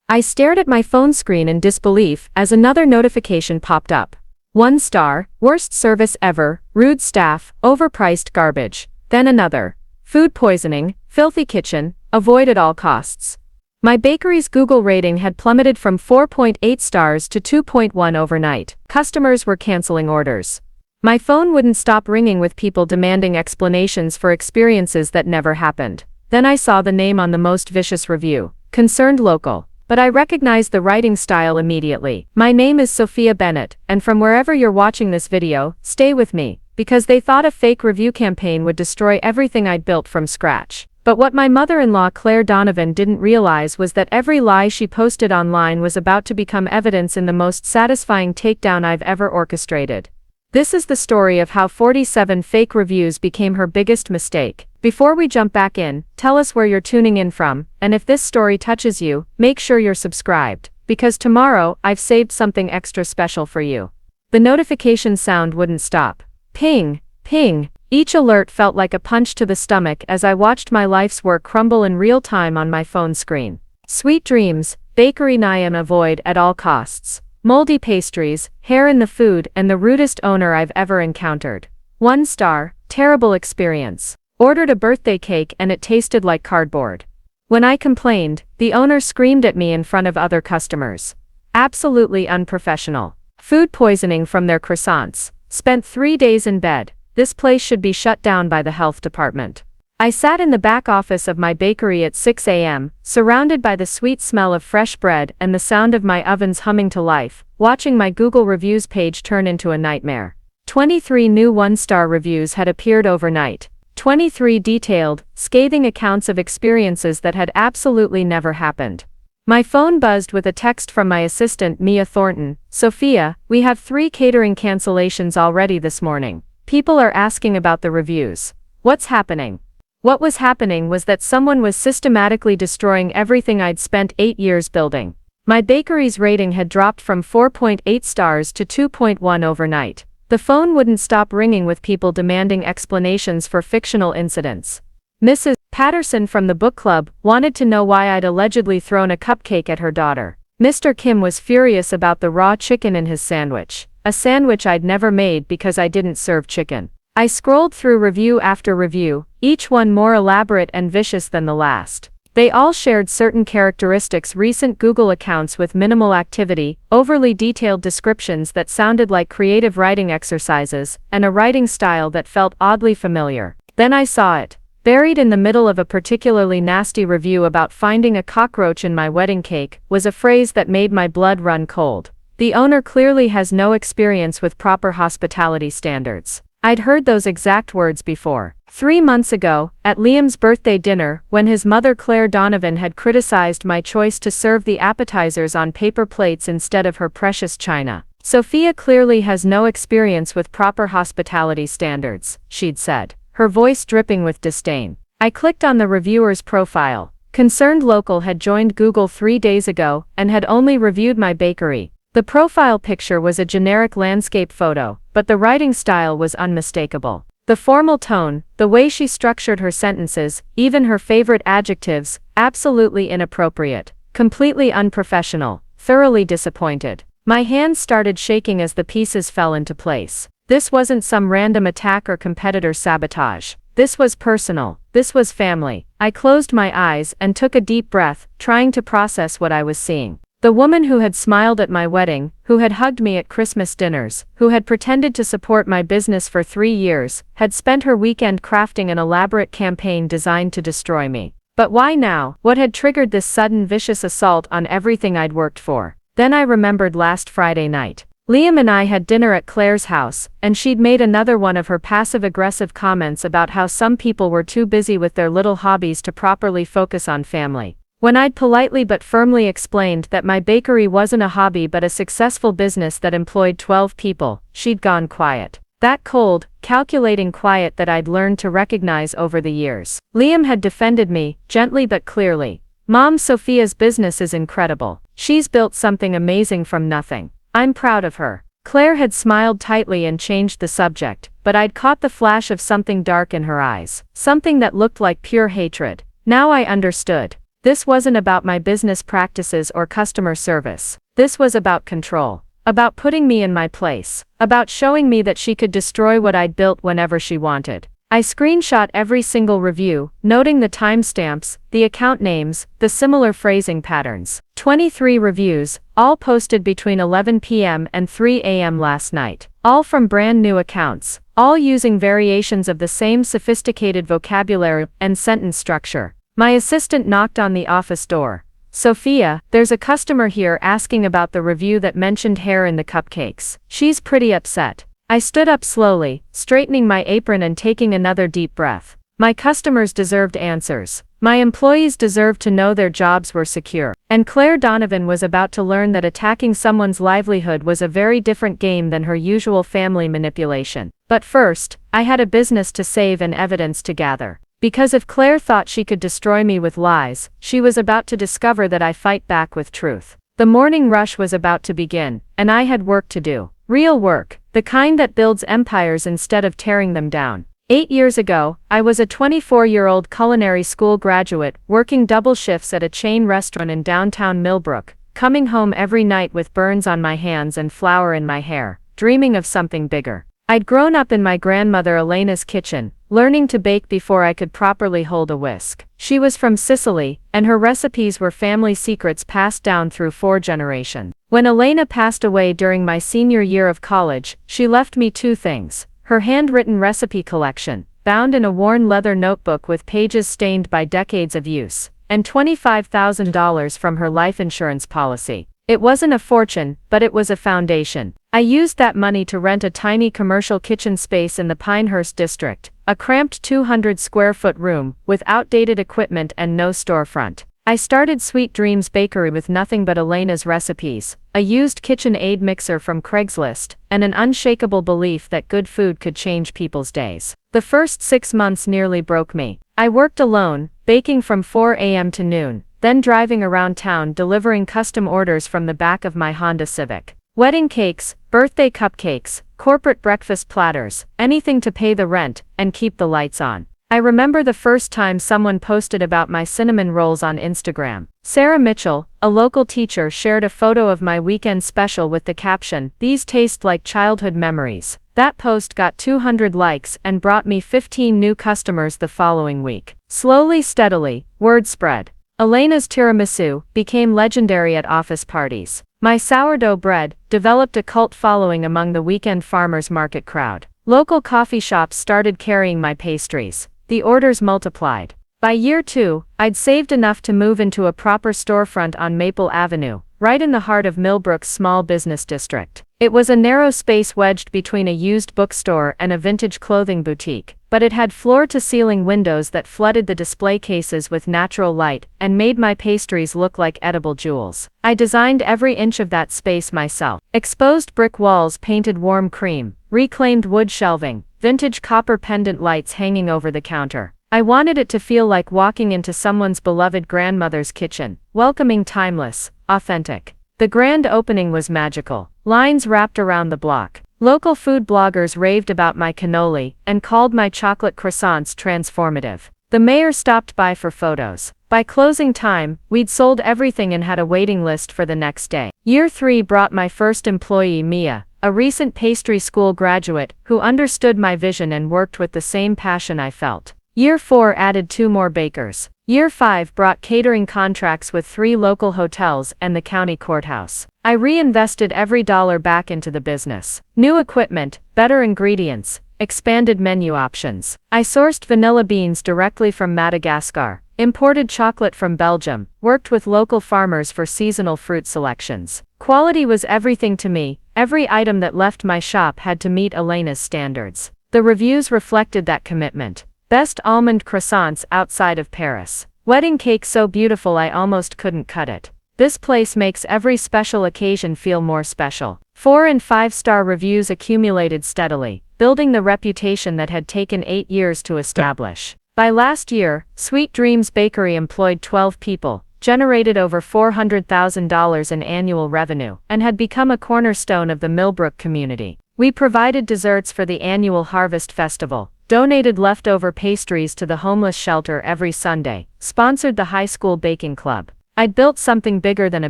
I stared at my phone screen in disbelief as another notification popped up. 1 star, worst service ever, rude staff, overpriced garbage. Then another. Food poisoning, filthy kitchen, avoid at all costs. My bakery's Google rating had plummeted from 4.8 stars to 2.1 overnight. Customers were canceling orders. My phone wouldn't stop ringing with people demanding explanations for experiences that never happened. Then I saw the name on the most vicious review. Concerned local. But I recognized the writing style immediately. My name is Sophia Bennett, and from wherever you're watching this video, stay with me, because they thought a fake review campaign would destroy everything I'd built from scratch. But what my mother-in-law Claire Donovan didn't realize was that every lie she posted online was about to become evidence in the most satisfying takedown I've ever orchestrated. This is the story of how 47 fake reviews became her biggest mistake. Before we jump back in, tell us where you're tuning in from, and if this story touches you, make sure you're subscribed, because tomorrow, I've saved something extra special for you. The notification sound wouldn't stop. Ping, ping. Each alert felt like a punch to the stomach as I watched my life's work crumble in real time on my phone screen. Sweet dreams, bakery Nayam avoid at all costs. Moldy pastries, hair in the food, and the rudest owner I've ever encountered. 1 star, terrible experience. Ordered a birthday cake and it tasted like cardboard. When I complained, the owner screamed at me in front of other customers. Absolutely unprofessional. Food poisoning from their croissants. Spent 3 days in bed. This place should be shut down by the health department. I sat in the back office of my bakery at 6 a.m., surrounded by the sweet smell of fresh bread and the sound of my ovens humming to life, watching my Google reviews page turn into a nightmare. 23 new 1-star reviews had appeared overnight. 23 detailed, scathing accounts of experiences that had absolutely never happened. My phone buzzed with a text from my assistant Mia Thornton. Sophia, we have 3 catering cancellations already this morning. People are asking about the reviews. What's happening? What was happening was that someone was systematically destroying everything I'd spent 8 years building. My bakery's rating had dropped from 4.8 stars to 2.1 overnight. The phone wouldn't stop ringing with people demanding explanations for fictional incidents. Mrs. Patterson from the book club wanted to know why I'd allegedly thrown a cupcake at her daughter. Mr. Kim was furious about the raw chicken in his sandwich, a sandwich I'd never made because I didn't serve chicken. I scrolled through review after review, each one more elaborate and vicious than the last. They all shared certain characteristics recent Google accounts with minimal activity, overly detailed descriptions that sounded like creative writing exercises, and a writing style that felt oddly familiar. Then I saw it. Buried in the middle of a particularly nasty review about finding a cockroach in my wedding cake, was a phrase that made my blood run cold. The owner clearly has no experience with proper hospitality standards. I'd heard those exact words before. 3 months ago, at Liam's birthday dinner, when his mother Claire Donovan had criticized my choice to serve the appetizers on paper plates instead of her precious china. Sophia clearly has no experience with proper hospitality standards, she'd said, her voice dripping with disdain. I clicked on the reviewer's profile. Concerned Local had joined Google 3 days ago and had only reviewed my bakery. The profile picture was a generic landscape photo, but the writing style was unmistakable. The formal tone, the way she structured her sentences, even her favorite adjectives, absolutely inappropriate, completely unprofessional, thoroughly disappointed. My hands started shaking as the pieces fell into place. This wasn't some random attack or competitor sabotage. This was personal. This was family. I closed my eyes and took a deep breath, trying to process what I was seeing. The woman who had smiled at my wedding, who had hugged me at Christmas dinners, who had pretended to support my business for 3 years, had spent her weekend crafting an elaborate campaign designed to destroy me. But why now? What had triggered this sudden vicious assault on everything I'd worked for? Then I remembered last Friday night. Liam and I had dinner at Claire's house, and she'd made another one of her passive-aggressive comments about how some people were too busy with their little hobbies to properly focus on family. When I'd politely but firmly explained that my bakery wasn't a hobby but a successful business that employed 12 people, she'd gone quiet. That cold, calculating quiet that I'd learned to recognize over the years. Liam had defended me, gently but clearly. Mom, Sophia's business is incredible. She's built something amazing from nothing. I'm proud of her. Claire had smiled tightly and changed the subject, but I'd caught the flash of something dark in her eyes. Something that looked like pure hatred. Now I understood. This wasn't about my business practices or customer service. This was about control. About putting me in my place. About showing me that she could destroy what I'd built whenever she wanted. I screenshot every single review, noting the timestamps, the account names, the similar phrasing patterns. 23 reviews, all posted between 11 p.m. and 3 a.m. last night. All from brand new accounts. All using variations of the same sophisticated vocabulary and sentence structure. My assistant knocked on the office door. "Sophia, there's a customer here asking about the review that mentioned hair in the cupcakes. She's pretty upset." I stood up slowly, straightening my apron and taking another deep breath. My customers deserved answers. My employees deserved to know their jobs were secure. And Claire Donovan was about to learn that attacking someone's livelihood was a very different game than her usual family manipulation. But first, I had a business to save and evidence to gather. Because if Claire thought she could destroy me with lies, she was about to discover that I fight back with truth. The morning rush was about to begin, and I had work to do. Real work, the kind that builds empires instead of tearing them down. 8 years ago, I was a 24-year-old culinary school graduate, working double shifts at a chain restaurant in downtown Millbrook, coming home every night with burns on my hands and flour in my hair, dreaming of something bigger. I'd grown up in my grandmother Elena's kitchen, learning to bake before I could properly hold a whisk. She was from Sicily, and her recipes were family secrets passed down through 4 generations. When Elena passed away during my senior year of college, she left me 2 things: her handwritten recipe collection, bound in a worn leather notebook with pages stained by decades of use, and $25,000 from her life insurance policy. It wasn't a fortune, but it was a foundation. I used that money to rent a tiny commercial kitchen space in the Pinehurst district, a cramped 200-square-foot room, with outdated equipment and no storefront. I started Sweet Dreams Bakery with nothing but Elena's recipes, a used KitchenAid mixer from Craigslist, and an unshakable belief that good food could change people's days. The first 6 months nearly broke me. I worked alone, baking from 4 a.m. to noon, then driving around town delivering custom orders from the back of my Honda Civic. Wedding cakes, birthday cupcakes, corporate breakfast platters, anything to pay the rent and keep the lights on. I remember the first time someone posted about my cinnamon rolls on Instagram. Sarah Mitchell, a local teacher, shared a photo of my weekend special with the caption, "These taste like childhood memories." That post got 200 likes and brought me 15 new customers the following week. Slowly, steadily, word spread. Elena's tiramisu became legendary at office parties. My sourdough bread developed a cult following among the weekend farmers market crowd. Local coffee shops started carrying my pastries. The orders multiplied. By year 2, I'd saved enough to move into a proper storefront on Maple Avenue, right in the heart of Millbrook's small business district. It was a narrow space wedged between a used bookstore and a vintage clothing boutique, but it had floor-to-ceiling windows that flooded the display cases with natural light and made my pastries look like edible jewels. I designed every inch of that space myself. Exposed brick walls painted warm cream, reclaimed wood shelving, vintage copper pendant lights hanging over the counter. I wanted it to feel like walking into someone's beloved grandmother's kitchen, welcoming, timeless, authentic. The grand opening was magical. Lines wrapped around the block. Local food bloggers raved about my cannoli and called my chocolate croissants transformative. The mayor stopped by for photos. By closing time, we'd sold everything and had a waiting list for the next day. Year 3 brought my first employee, Mia, a recent pastry school graduate who understood my vision and worked with the same passion I felt. Year 4 added 2 more bakers. Year 5 brought catering contracts with 3 local hotels and the county courthouse. I reinvested every dollar back into the business. New equipment, better ingredients, expanded menu options. I sourced vanilla beans directly from Madagascar, imported chocolate from Belgium, worked with local farmers for seasonal fruit selections. Quality was everything to me. Every item that left my shop had to meet Elena's standards. The reviews reflected that commitment. Best almond croissants outside of Paris. Wedding cake so beautiful I almost couldn't cut it. This place makes every special occasion feel more special. 4- and 5-star reviews accumulated steadily, building the reputation that had taken 8 years to establish. By last year, Sweet Dreams Bakery employed 12 people, generated over $400,000 in annual revenue, and had become a cornerstone of the Millbrook community. We provided desserts for the annual Harvest Festival, donated leftover pastries to the homeless shelter every Sunday, sponsored the high school baking club. I'd built something bigger than a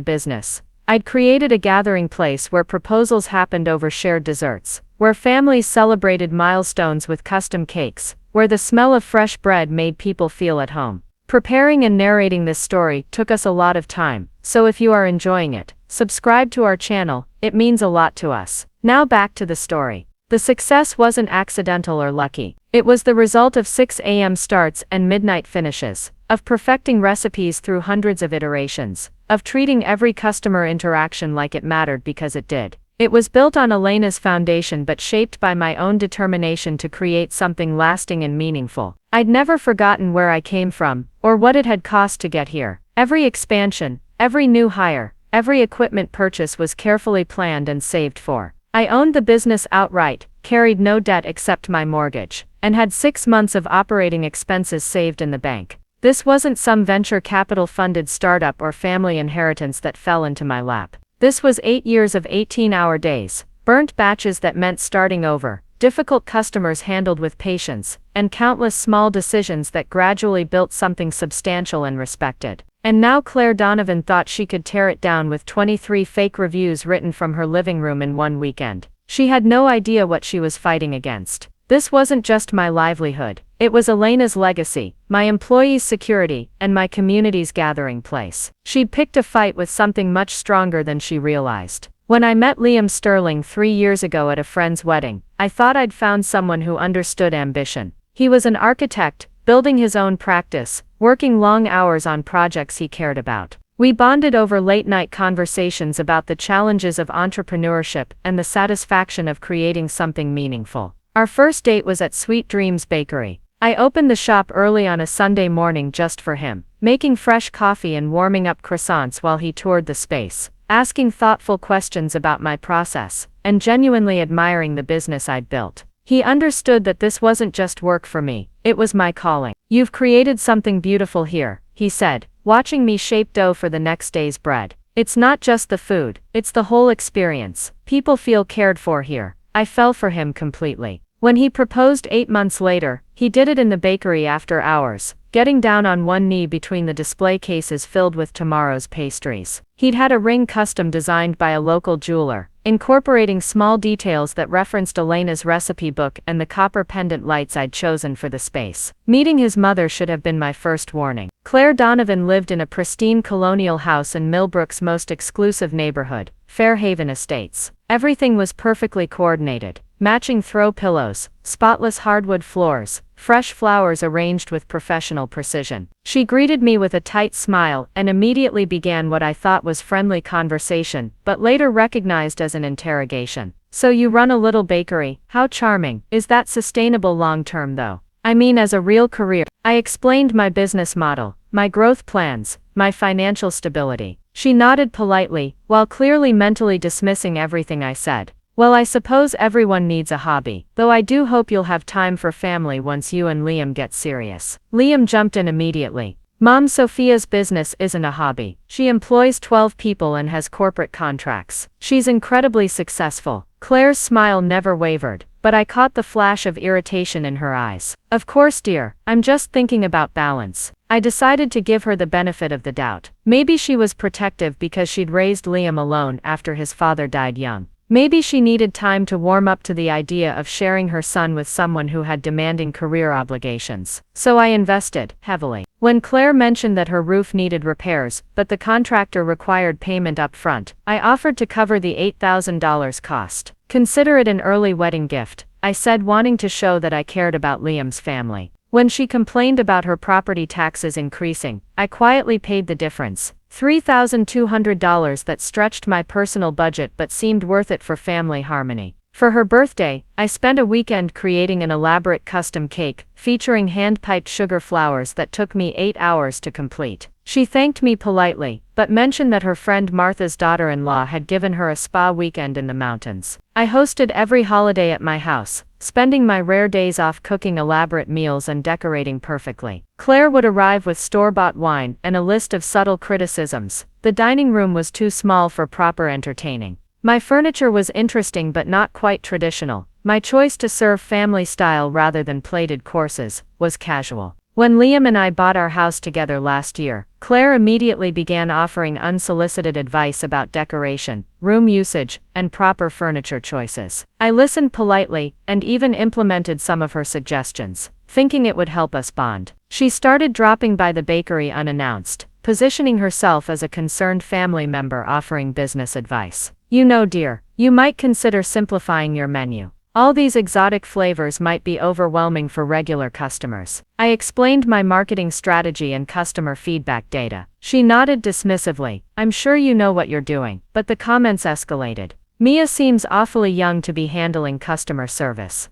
business. I'd created a gathering place where proposals happened over shared desserts, where families celebrated milestones with custom cakes, where the smell of fresh bread made people feel at home. Preparing and narrating this story took us a lot of time, so if you are enjoying it, subscribe to our channel, it means a lot to us. Now back to the story. The success wasn't accidental or lucky. It was the result of 6 a.m. starts and midnight finishes, of perfecting recipes through hundreds of iterations, of treating every customer interaction like it mattered because it did. It was built on Elena's foundation but shaped by my own determination to create something lasting and meaningful. I'd never forgotten where I came from, or what it had cost to get here. Every expansion, every new hire, every equipment purchase was carefully planned and saved for. I owned the business outright, carried no debt except my mortgage, and had 6 months of operating expenses saved in the bank. This wasn't some venture capital funded startup or family inheritance that fell into my lap. This was 8 years of 18-hour days, burnt batches that meant starting over, difficult customers handled with patience, and countless small decisions that gradually built something substantial and respected. And now Claire Donovan thought she could tear it down with 23 fake reviews written from her living room in one weekend. She had no idea what she was fighting against. This wasn't just my livelihood, it was Elena's legacy, my employees' security, and my community's gathering place. She'd picked a fight with something much stronger than she realized. When I met Liam Sterling 3 years ago at a friend's wedding, I thought I'd found someone who understood ambition. He was an architect, building his own practice, working long hours on projects he cared about. We bonded over late-night conversations about the challenges of entrepreneurship and the satisfaction of creating something meaningful. Our first date was at Sweet Dreams Bakery. I opened the shop early on a Sunday morning just for him, making fresh coffee and warming up croissants while he toured the space, asking thoughtful questions about my process, and genuinely admiring the business I'd built. He understood that this wasn't just work for me, it was my calling. "You've created something beautiful here," he said, watching me shape dough for the next day's bread. "It's not just the food, it's the whole experience. People feel cared for here." I fell for him completely. When he proposed 8 months later, he did it in the bakery after hours, getting down on one knee between the display cases filled with tomorrow's pastries. He'd had a ring custom designed by a local jeweler, incorporating small details that referenced Elena's recipe book and the copper pendant lights I'd chosen for the space. Meeting his mother should have been my first warning. Claire Donovan lived in a pristine colonial house in Millbrook's most exclusive neighborhood, Fairhaven Estates. Everything was perfectly coordinated. Matching throw pillows, spotless hardwood floors, fresh flowers arranged with professional precision. She greeted me with a tight smile and immediately began what I thought was friendly conversation, but later recognized as an interrogation. "So you run a little bakery, how charming. Is that sustainable long-term though? I mean as a real career?" I explained my business model, my growth plans, my financial stability. She nodded politely, while clearly mentally dismissing everything I said. "Well, I suppose everyone needs a hobby, though I do hope you'll have time for family once you and Liam get serious." Liam jumped in immediately. "Mom, Sophia's business isn't a hobby. She employs 12 people and has corporate contracts. She's incredibly successful." Claire's smile never wavered, but I caught the flash of irritation in her eyes. "Of course, dear, I'm just thinking about balance." I decided to give her the benefit of the doubt. Maybe she was protective because she'd raised Liam alone after his father died young. Maybe she needed time to warm up to the idea of sharing her son with someone who had demanding career obligations. So I invested heavily. When Claire mentioned that her roof needed repairs, but the contractor required payment up front, I offered to cover the $8,000 cost. "Consider it an early wedding gift," I said, wanting to show that I cared about Liam's family. When she complained about her property taxes increasing, I quietly paid the difference. $3,200 that stretched my personal budget but seemed worth it for family harmony. For her birthday, I spent a weekend creating an elaborate custom cake, featuring hand-piped sugar flowers that took me 8 hours to complete. She thanked me politely, but mentioned that her friend Martha's daughter-in-law had given her a spa weekend in the mountains. I hosted every holiday at my house, spending my rare days off cooking elaborate meals and decorating perfectly. Claire would arrive with store-bought wine and a list of subtle criticisms. The dining room was too small for proper entertaining. My furniture was interesting but not quite traditional. My choice to serve family style rather than plated courses was casual. When Liam and I bought our house together last year, Claire immediately began offering unsolicited advice about decoration, room usage, and proper furniture choices. I listened politely, and even implemented some of her suggestions, thinking it would help us bond. She started dropping by the bakery unannounced, positioning herself as a concerned family member offering business advice. "You know, dear, you might consider simplifying your menu. All these exotic flavors might be overwhelming for regular customers." I explained my marketing strategy and customer feedback data. She nodded dismissively. "I'm sure you know what you're doing," but the comments escalated. "Mia seems awfully young to be handling customer service.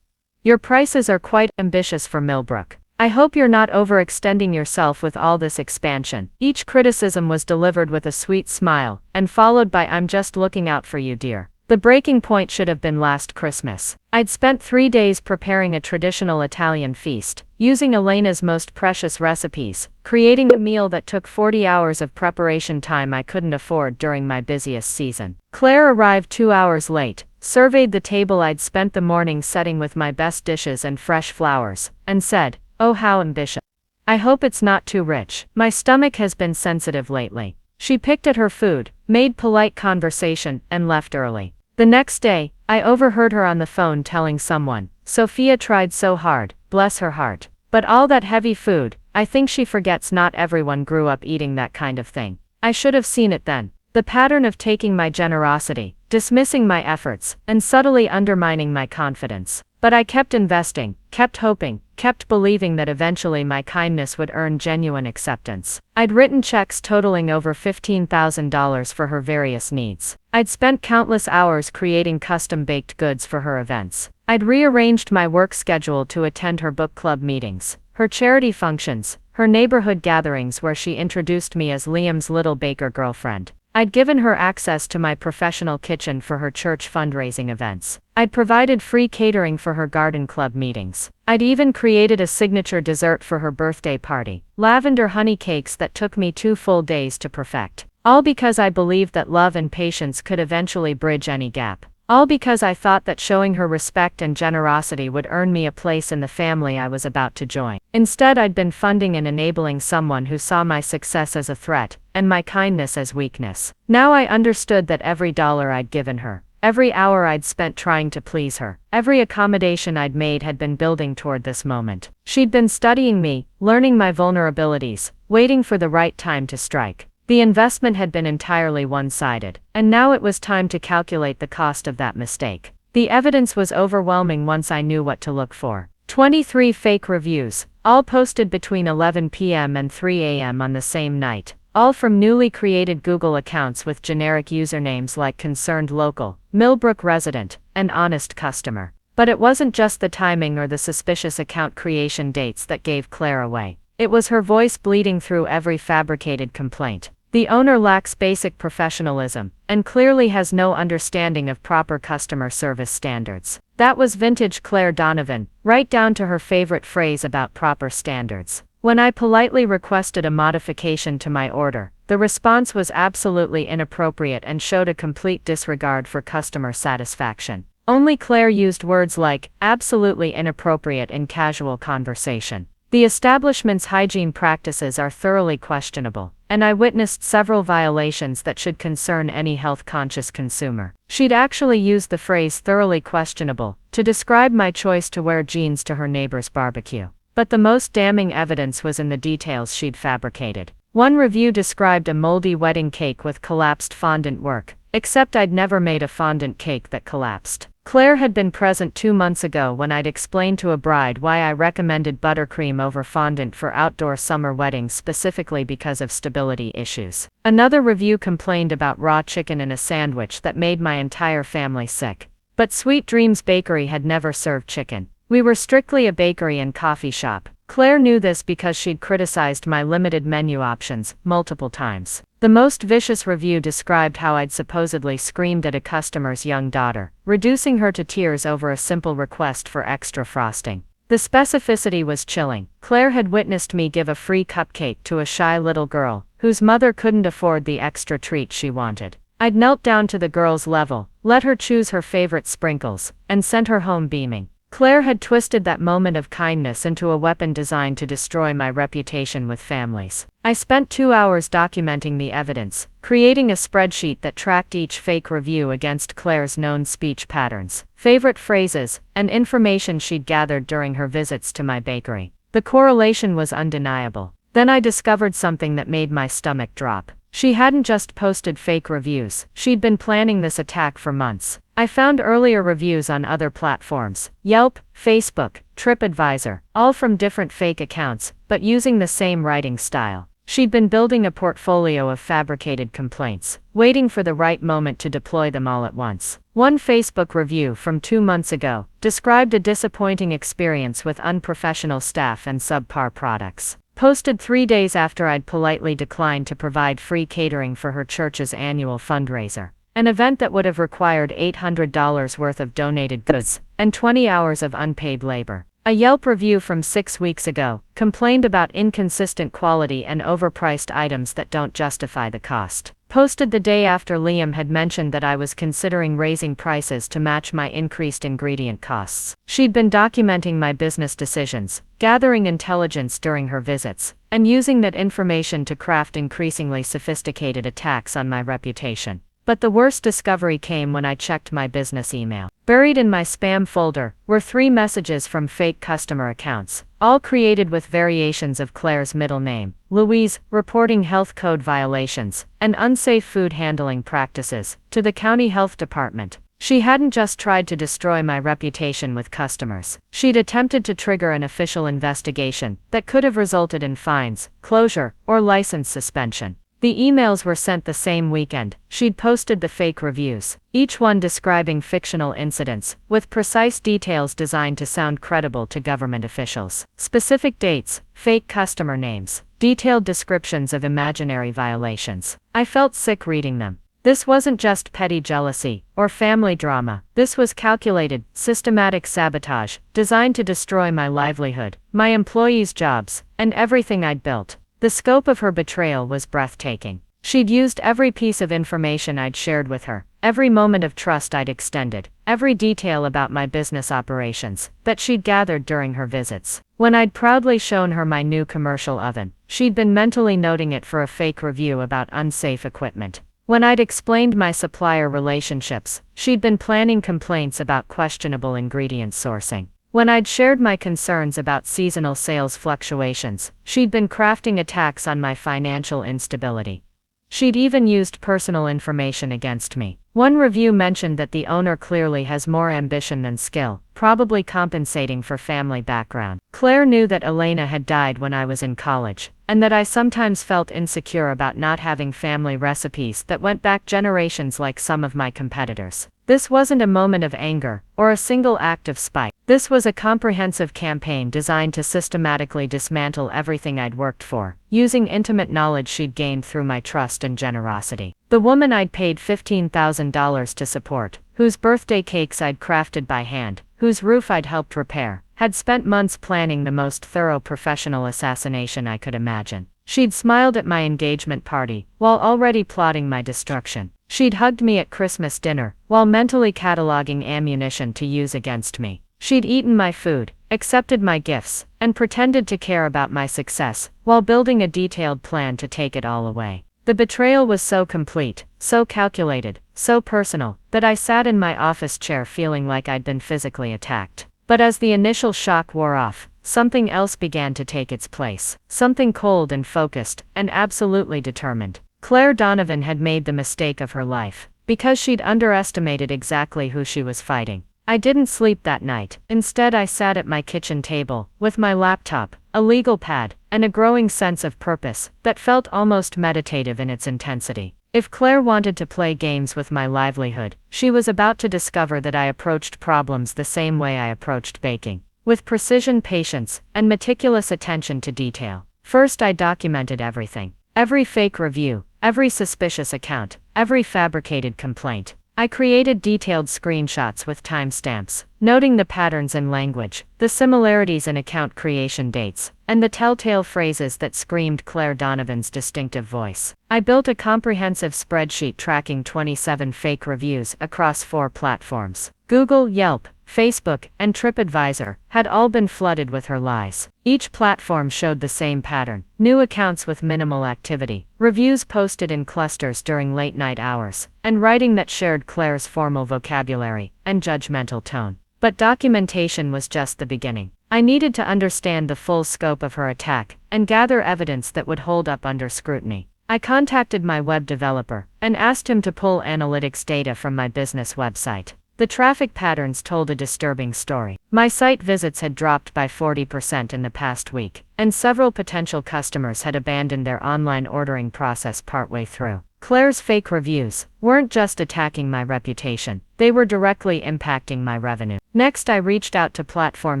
Your prices are quite ambitious for Millbrook. I hope you're not overextending yourself with all this expansion." Each criticism was delivered with a sweet smile, and followed by "I'm just looking out for you, dear." The breaking point should have been last Christmas. I'd spent 3 days preparing a traditional Italian feast, using Elena's most precious recipes, creating a meal that took 40 hours of preparation time I couldn't afford during my busiest season. Claire arrived 2 hours late, surveyed the table I'd spent the morning setting with my best dishes and fresh flowers, and said, "Oh, how ambitious. I hope it's not too rich. My stomach has been sensitive lately." She picked at her food, made polite conversation, and left early. The next day, I overheard her on the phone telling someone, "Sophia tried so hard, bless her heart. But all that heavy food, I think she forgets not everyone grew up eating that kind of thing." I should have seen it then. The pattern of taking my generosity, dismissing my efforts, and subtly undermining my confidence. But I kept investing, kept hoping, kept believing that eventually my kindness would earn genuine acceptance. I'd written checks totaling over $15,000 for her various needs. I'd spent countless hours creating custom-baked goods for her events. I'd rearranged my work schedule to attend her book club meetings, her charity functions, her neighborhood gatherings where she introduced me as Liam's little baker girlfriend. I'd given her access to my professional kitchen for her church fundraising events. I'd provided free catering for her garden club meetings. I'd even created a signature dessert for her birthday party, lavender honey cakes that took me 2 full days to perfect. All because I believed that love and patience could eventually bridge any gap. All because I thought that showing her respect and generosity would earn me a place in the family I was about to join. Instead, I'd been funding and enabling someone who saw my success as a threat, and my kindness as weakness. Now I understood that every dollar I'd given her, every hour I'd spent trying to please her, every accommodation I'd made had been building toward this moment. She'd been studying me, learning my vulnerabilities, waiting for the right time to strike. The investment had been entirely one-sided, and now it was time to calculate the cost of that mistake. The evidence was overwhelming once I knew what to look for. 23 fake reviews, all posted between 11 p.m. and 3 a.m. on the same night, all from newly created Google accounts with generic usernames like Concerned Local, Millbrook Resident, and Honest Customer. But it wasn't just the timing or the suspicious account creation dates that gave Claire away. It was her voice bleeding through every fabricated complaint. The owner lacks basic professionalism, and clearly has no understanding of proper customer service standards. That was vintage Claire Donovan, right down to her favorite phrase about proper standards. When I politely requested a modification to my order, the response was absolutely inappropriate and showed a complete disregard for customer satisfaction. Only Claire used words like, absolutely inappropriate in casual conversation. The establishment's hygiene practices are thoroughly questionable, and I witnessed several violations that should concern any health-conscious consumer. She'd actually used the phrase thoroughly questionable to describe my choice to wear jeans to her neighbor's barbecue. But the most damning evidence was in the details she'd fabricated. One review described a moldy wedding cake with collapsed fondant work, except I'd never made a fondant cake that collapsed. Claire had been present 2 months ago when I'd explained to a bride why I recommended buttercream over fondant for outdoor summer weddings specifically because of stability issues. Another review complained about raw chicken in a sandwich that made my entire family sick. But Sweet Dreams Bakery had never served chicken. We were strictly a bakery and coffee shop. Claire knew this because she'd criticized my limited menu options multiple times. The most vicious review described how I'd supposedly screamed at a customer's young daughter, reducing her to tears over a simple request for extra frosting. The specificity was chilling. Claire had witnessed me give a free cupcake to a shy little girl, whose mother couldn't afford the extra treat she wanted. I'd knelt down to the girl's level, let her choose her favorite sprinkles, and sent her home beaming. Claire had twisted that moment of kindness into a weapon designed to destroy my reputation with families. I spent 2 hours documenting the evidence, creating a spreadsheet that tracked each fake review against Claire's known speech patterns, favorite phrases, and information she'd gathered during her visits to my bakery. The correlation was undeniable. Then I discovered something that made my stomach drop. She hadn't just posted fake reviews, she'd been planning this attack for months. I found earlier reviews on other platforms, Yelp, Facebook, TripAdvisor, all from different fake accounts, but using the same writing style. She'd been building a portfolio of fabricated complaints, waiting for the right moment to deploy them all at once. One Facebook review from 2 months ago described a disappointing experience with unprofessional staff and subpar products. Posted 3 days after I'd politely declined to provide free catering for her church's annual fundraiser, an event that would have required $800 worth of donated goods and 20 hours of unpaid labor. A Yelp review from 6 weeks ago complained about inconsistent quality and overpriced items that don't justify the cost. Posted the day after Liam had mentioned that I was considering raising prices to match my increased ingredient costs. She'd been documenting my business decisions, gathering intelligence during her visits, and using that information to craft increasingly sophisticated attacks on my reputation. But the worst discovery came when I checked my business email. Buried in my spam folder were 3 messages from fake customer accounts, all created with variations of Claire's middle name, Louise, reporting health code violations and unsafe food handling practices to the county health department. She hadn't just tried to destroy my reputation with customers. She'd attempted to trigger an official investigation that could have resulted in fines, closure, or license suspension. The emails were sent the same weekend. She'd posted the fake reviews, each one describing fictional incidents, with precise details designed to sound credible to government officials. Specific dates, fake customer names, detailed descriptions of imaginary violations. I felt sick reading them. This wasn't just petty jealousy or family drama. This was calculated, systematic sabotage, designed to destroy my livelihood, my employees' jobs, and everything I'd built. The scope of her betrayal was breathtaking. She'd used every piece of information I'd shared with her, every moment of trust I'd extended, every detail about my business operations that she'd gathered during her visits. When I'd proudly shown her my new commercial oven, she'd been mentally noting it for a fake review about unsafe equipment. When I'd explained my supplier relationships, she'd been planning complaints about questionable ingredient sourcing. When I'd shared my concerns about seasonal sales fluctuations, she'd been crafting attacks on my financial instability. She'd even used personal information against me. One review mentioned that the owner clearly has more ambition than skill, probably compensating for family background. Claire knew that Elena had died when I was in college, and that I sometimes felt insecure about not having family recipes that went back generations like some of my competitors. This wasn't a moment of anger, or a single act of spite. This was a comprehensive campaign designed to systematically dismantle everything I'd worked for, using intimate knowledge she'd gained through my trust and generosity. The woman I'd paid $15,000 to support, whose birthday cakes I'd crafted by hand, whose roof I'd helped repair, had spent months planning the most thorough professional assassination I could imagine. She'd smiled at my engagement party, while already plotting my destruction. She'd hugged me at Christmas dinner, while mentally cataloging ammunition to use against me. She'd eaten my food, accepted my gifts, and pretended to care about my success, while building a detailed plan to take it all away. The betrayal was so complete, so calculated, so personal, that I sat in my office chair feeling like I'd been physically attacked. But as the initial shock wore off, something else began to take its place. Something cold and focused, and absolutely determined. Claire Donovan had made the mistake of her life, because she'd underestimated exactly who she was fighting. I didn't sleep that night. Instead, I sat at my kitchen table, with my laptop, a legal pad, and a growing sense of purpose that felt almost meditative in its intensity. If Claire wanted to play games with my livelihood, she was about to discover that I approached problems the same way I approached baking, with precision, patience, and meticulous attention to detail. First, I documented everything. Every fake review, every suspicious account, every fabricated complaint. I created detailed screenshots with timestamps, noting the patterns in language, the similarities in account creation dates, and the telltale phrases that screamed Claire Donovan's distinctive voice. I built a comprehensive spreadsheet tracking 27 fake reviews across 4 platforms. Google, Yelp, Facebook, and TripAdvisor had all been flooded with her lies. Each platform showed the same pattern: new accounts with minimal activity, reviews posted in clusters during late-night hours, and writing that shared Claire's formal vocabulary and judgmental tone. But documentation was just the beginning. I needed to understand the full scope of her attack and gather evidence that would hold up under scrutiny. I contacted my web developer and asked him to pull analytics data from my business website. The traffic patterns told a disturbing story. My site visits had dropped by 40% in the past week, and several potential customers had abandoned their online ordering process partway through. Claire's fake reviews weren't just attacking my reputation, they were directly impacting my revenue. Next, I reached out to platform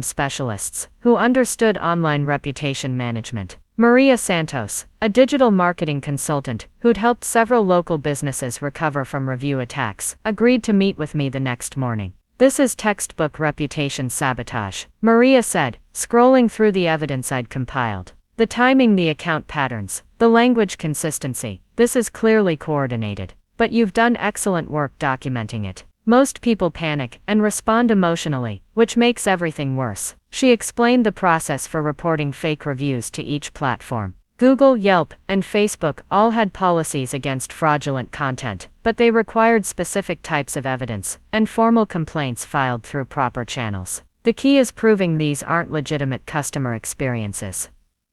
specialists who understood online reputation management. Maria Santos, a digital marketing consultant who'd helped several local businesses recover from review attacks, agreed to meet with me the next morning. "This is textbook reputation sabotage," Maria said, scrolling through the evidence I'd compiled. "The timing, the account patterns, the language consistency, this is clearly coordinated. But you've done excellent work documenting it. Most people panic and respond emotionally, which makes everything worse." She explained the process for reporting fake reviews to each platform. Google, Yelp, and Facebook all had policies against fraudulent content, but they required specific types of evidence and formal complaints filed through proper channels. "The key is proving these aren't legitimate customer experiences,"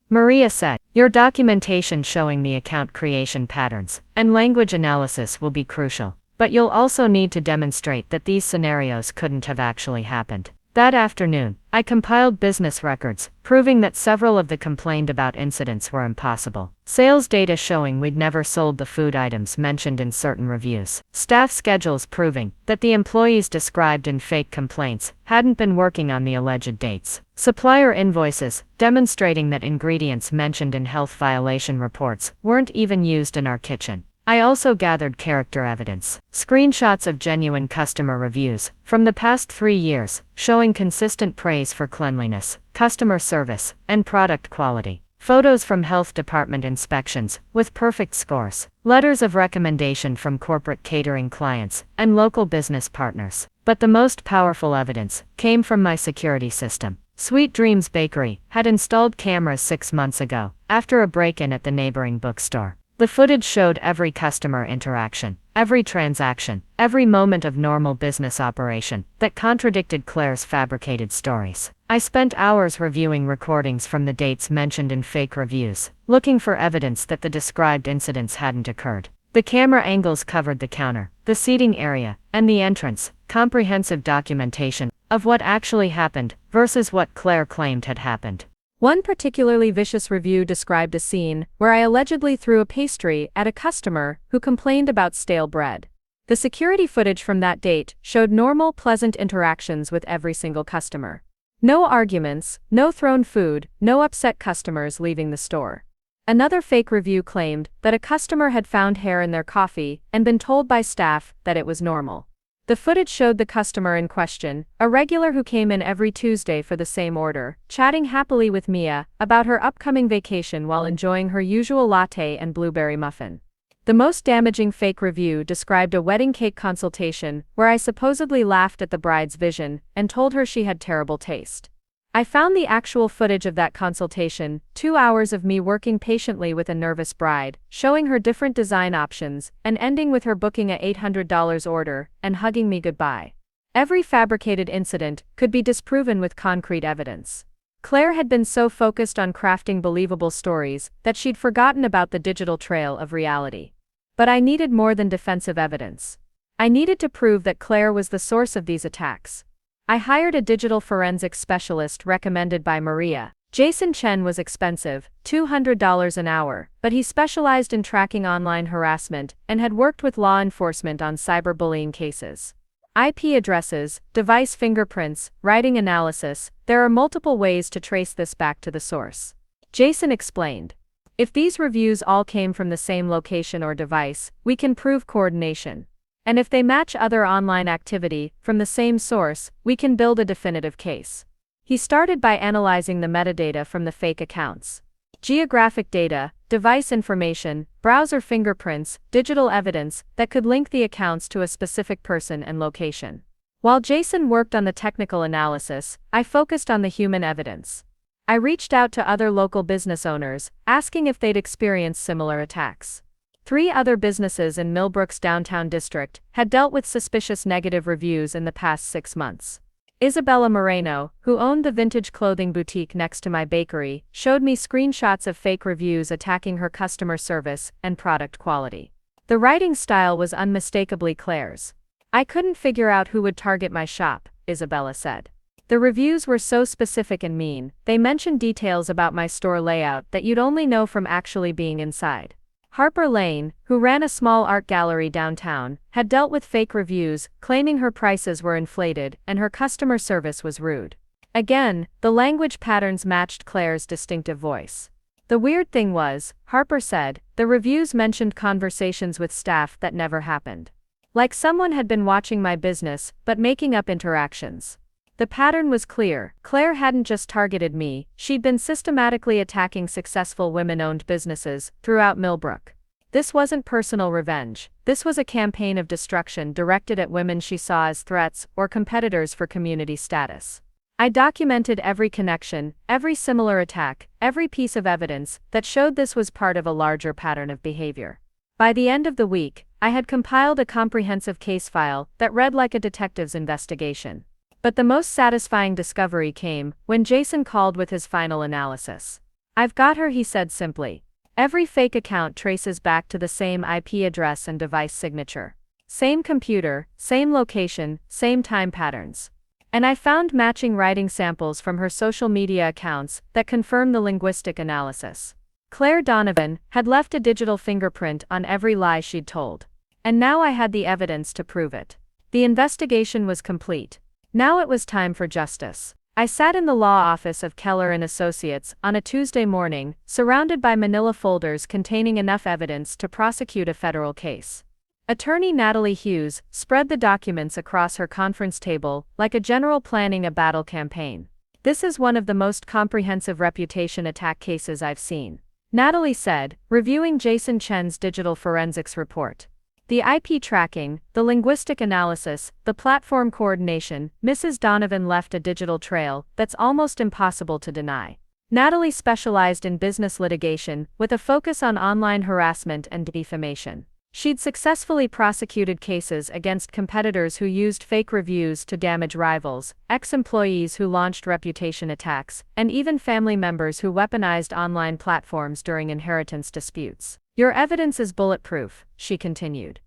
Maria said. "Your documentation showing the account creation patterns and language analysis will be crucial. But you'll also need to demonstrate that these scenarios couldn't have actually happened." That afternoon, I compiled business records, proving that several of the complained about incidents were impossible. Sales data showing we'd never sold the food items mentioned in certain reviews. Staff schedules proving that the employees described in fake complaints hadn't been working on the alleged dates. Supplier invoices demonstrating that ingredients mentioned in health violation reports weren't even used in our kitchen. I also gathered character evidence, screenshots of genuine customer reviews from the past 3 years, showing consistent praise for cleanliness, customer service, and product quality. Photos from health department inspections with perfect scores. Letters of recommendation from corporate catering clients and local business partners. But the most powerful evidence came from my security system. Sweet Dreams Bakery had installed cameras 6 months ago, after a break-in at the neighboring bookstore. The footage showed every customer interaction, every transaction, every moment of normal business operation that contradicted Claire's fabricated stories. I spent hours reviewing recordings from the dates mentioned in fake reviews, looking for evidence that the described incidents hadn't occurred. The camera angles covered the counter, the seating area, and the entrance, comprehensive documentation of what actually happened versus what Claire claimed had happened. One particularly vicious review described a scene where I allegedly threw a pastry at a customer who complained about stale bread. The security footage from that date showed normal, pleasant interactions with every single customer. No arguments, no thrown food, no upset customers leaving the store. Another fake review claimed that a customer had found hair in their coffee and been told by staff that it was normal. The footage showed the customer in question, a regular who came in every Tuesday for the same order, chatting happily with Mia about her upcoming vacation while enjoying her usual latte and blueberry muffin. The most damaging fake review described a wedding cake consultation where I supposedly laughed at the bride's vision and told her she had terrible taste. I found the actual footage of that consultation, 2 hours of me working patiently with a nervous bride, showing her different design options, and ending with her booking a $800 order and hugging me goodbye. Every fabricated incident could be disproven with concrete evidence. Claire had been so focused on crafting believable stories that she'd forgotten about the digital trail of reality. But I needed more than defensive evidence. I needed to prove that Claire was the source of these attacks. I hired a digital forensics specialist recommended by Maria. Jason Chen was expensive, $200 an hour, but he specialized in tracking online harassment and had worked with law enforcement on cyberbullying cases. IP addresses, device fingerprints, writing analysis, there are multiple ways to trace this back to the source. Jason explained. If these reviews all came from the same location or device, we can prove coordination. And if they match other online activity from the same source, we can build a definitive case. He started by analyzing the metadata from the fake accounts. Geographic data, device information, browser fingerprints, digital evidence that could link the accounts to a specific person and location. While Jason worked on the technical analysis, I focused on the human evidence. I reached out to other local business owners, asking if they'd experienced similar attacks. 3 other businesses in Millbrook's downtown district had dealt with suspicious negative reviews in the past 6 months. Isabella Moreno, who owned the vintage clothing boutique next to my bakery, showed me screenshots of fake reviews attacking her customer service and product quality. The writing style was unmistakably Claire's. I couldn't figure out who would target my shop, Isabella said. The reviews were so specific and mean, they mentioned details about my store layout that you'd only know from actually being inside. Harper Lane, who ran a small art gallery downtown, had dealt with fake reviews, claiming her prices were inflated and her customer service was rude. Again, the language patterns matched Claire's distinctive voice. The weird thing was, Harper said, the reviews mentioned conversations with staff that never happened. Like someone had been watching my business, but making up interactions. The pattern was clear. Claire hadn't just targeted me, she'd been systematically attacking successful women-owned businesses throughout Millbrook. This wasn't personal revenge, this was a campaign of destruction directed at women she saw as threats or competitors for community status. I documented every connection, every similar attack, every piece of evidence that showed this was part of a larger pattern of behavior. By the end of the week, I had compiled a comprehensive case file that read like a detective's investigation. But the most satisfying discovery came when Jason called with his final analysis. "I've got her," he said simply. "Every fake account traces back to the same IP address and device signature. Same computer, same location, same time patterns. And I found matching writing samples from her social media accounts that confirm the linguistic analysis. Claire Donovan had left a digital fingerprint on every lie she'd told. And now I had the evidence to prove it. The investigation was complete. Now it was time for justice." I sat in the law office of Keller and Associates on a Tuesday morning, surrounded by manila folders containing enough evidence to prosecute a federal case. Attorney Natalie Hughes spread the documents across her conference table like a general planning a battle campaign. "This is one of the most comprehensive reputation attack cases I've seen," Natalie said, reviewing Jason Chen's digital forensics report. "The IP tracking, the linguistic analysis, the platform coordination, Mrs. Donovan left a digital trail that's almost impossible to deny." Natalie specialized in business litigation with a focus on online harassment and defamation. She'd successfully prosecuted cases against competitors who used fake reviews to damage rivals, ex-employees who launched reputation attacks, and even family members who weaponized online platforms during inheritance disputes. "Your evidence is bulletproof," she continued.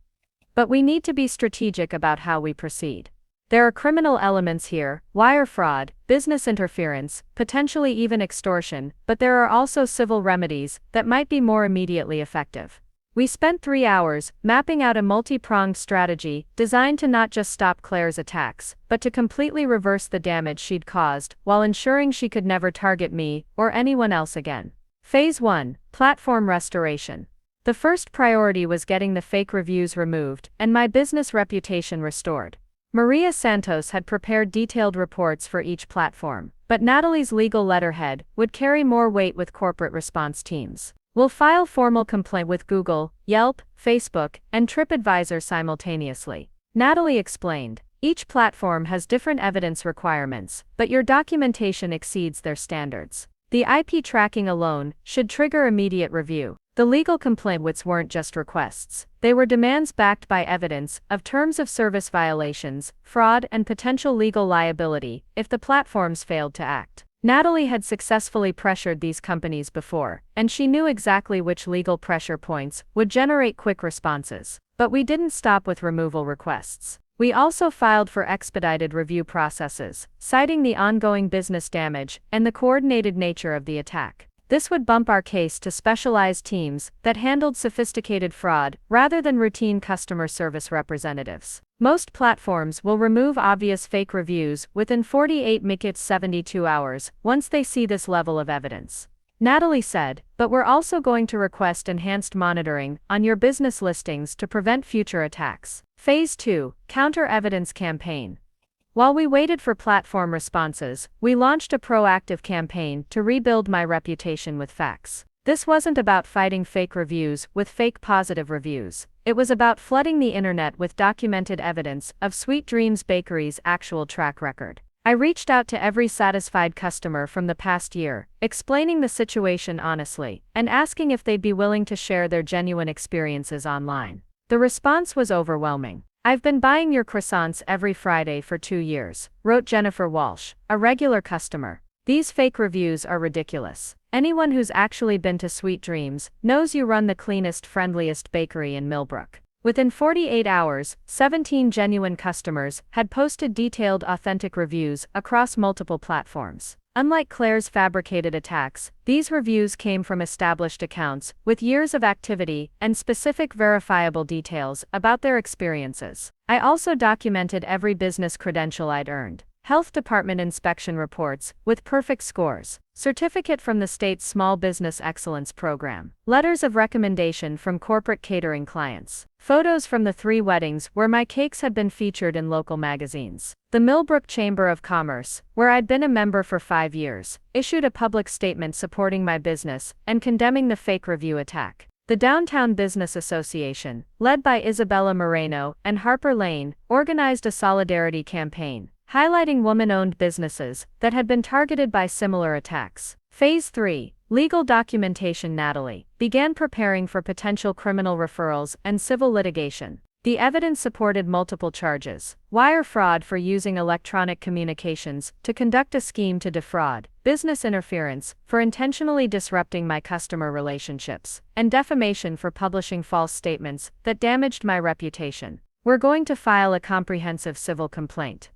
"But we need to be strategic about how we proceed. There are criminal elements here, wire fraud, business interference, potentially even extortion, but there are also civil remedies that might be more immediately effective." We spent 3 hours mapping out a multi-pronged strategy designed to not just stop Claire's attacks, but to completely reverse the damage she'd caused while ensuring she could never target me or anyone else again. Phase 1: Platform Restoration. The first priority was getting the fake reviews removed and my business reputation restored. Maria Santos had prepared detailed reports for each platform, but Natalie's legal letterhead would carry more weight with corporate response teams. "We'll file formal complaint with Google, Yelp, Facebook, and TripAdvisor simultaneously," Natalie explained. "Each platform has different evidence requirements, but your documentation exceeds their standards. The IP tracking alone should trigger immediate review." The legal complaints weren't just requests, they were demands backed by evidence of terms of service violations, fraud, and potential legal liability if the platforms failed to act. Natalie had successfully pressured these companies before, and she knew exactly which legal pressure points would generate quick responses. But we didn't stop with removal requests. We also filed for expedited review processes, citing the ongoing business damage and the coordinated nature of the attack. This would bump our case to specialized teams that handled sophisticated fraud rather than routine customer service representatives. Most platforms will remove obvious fake reviews within 48 to 72 hours once they see this level of evidence, Natalie said, but we're also going to request enhanced monitoring on your business listings to prevent future attacks. Phase 2, Counter Evidence Campaign. While we waited for platform responses, we launched a proactive campaign to rebuild my reputation with facts. This wasn't about fighting fake reviews with fake positive reviews. It was about flooding the internet with documented evidence of Sweet Dreams Bakery's actual track record. I reached out to every satisfied customer from the past year, explaining the situation honestly, and asking if they'd be willing to share their genuine experiences online. The response was overwhelming. "I've been buying your croissants every Friday for 2 years," wrote Jennifer Walsh, a regular customer. "These fake reviews are ridiculous. Anyone who's actually been to Sweet Dreams knows you run the cleanest, friendliest bakery in Millbrook." Within 48 hours, 17 genuine customers had posted detailed, authentic reviews across multiple platforms. Unlike Claire's fabricated attacks, these reviews came from established accounts with years of activity and specific verifiable details about their experiences. I also documented every business credential I'd earned. Health Department inspection reports with perfect scores, certificate from the state's Small Business Excellence Program, letters of recommendation from corporate catering clients, photos from the 3 weddings where my cakes had been featured in local magazines. The Millbrook Chamber of Commerce, where I'd been a member for 5 years, issued a public statement supporting my business and condemning the fake review attack. The Downtown Business Association, led by Isabella Moreno and Harper Lane, organized a solidarity campaign, highlighting woman-owned businesses that had been targeted by similar attacks. Phase 3, Legal Documentation. Natalie began preparing for potential criminal referrals and civil litigation. The evidence supported multiple charges: wire fraud for using electronic communications to conduct a scheme to defraud, business interference for intentionally disrupting my customer relationships, and defamation for publishing false statements that damaged my reputation. "We're going to file a comprehensive civil complaint,"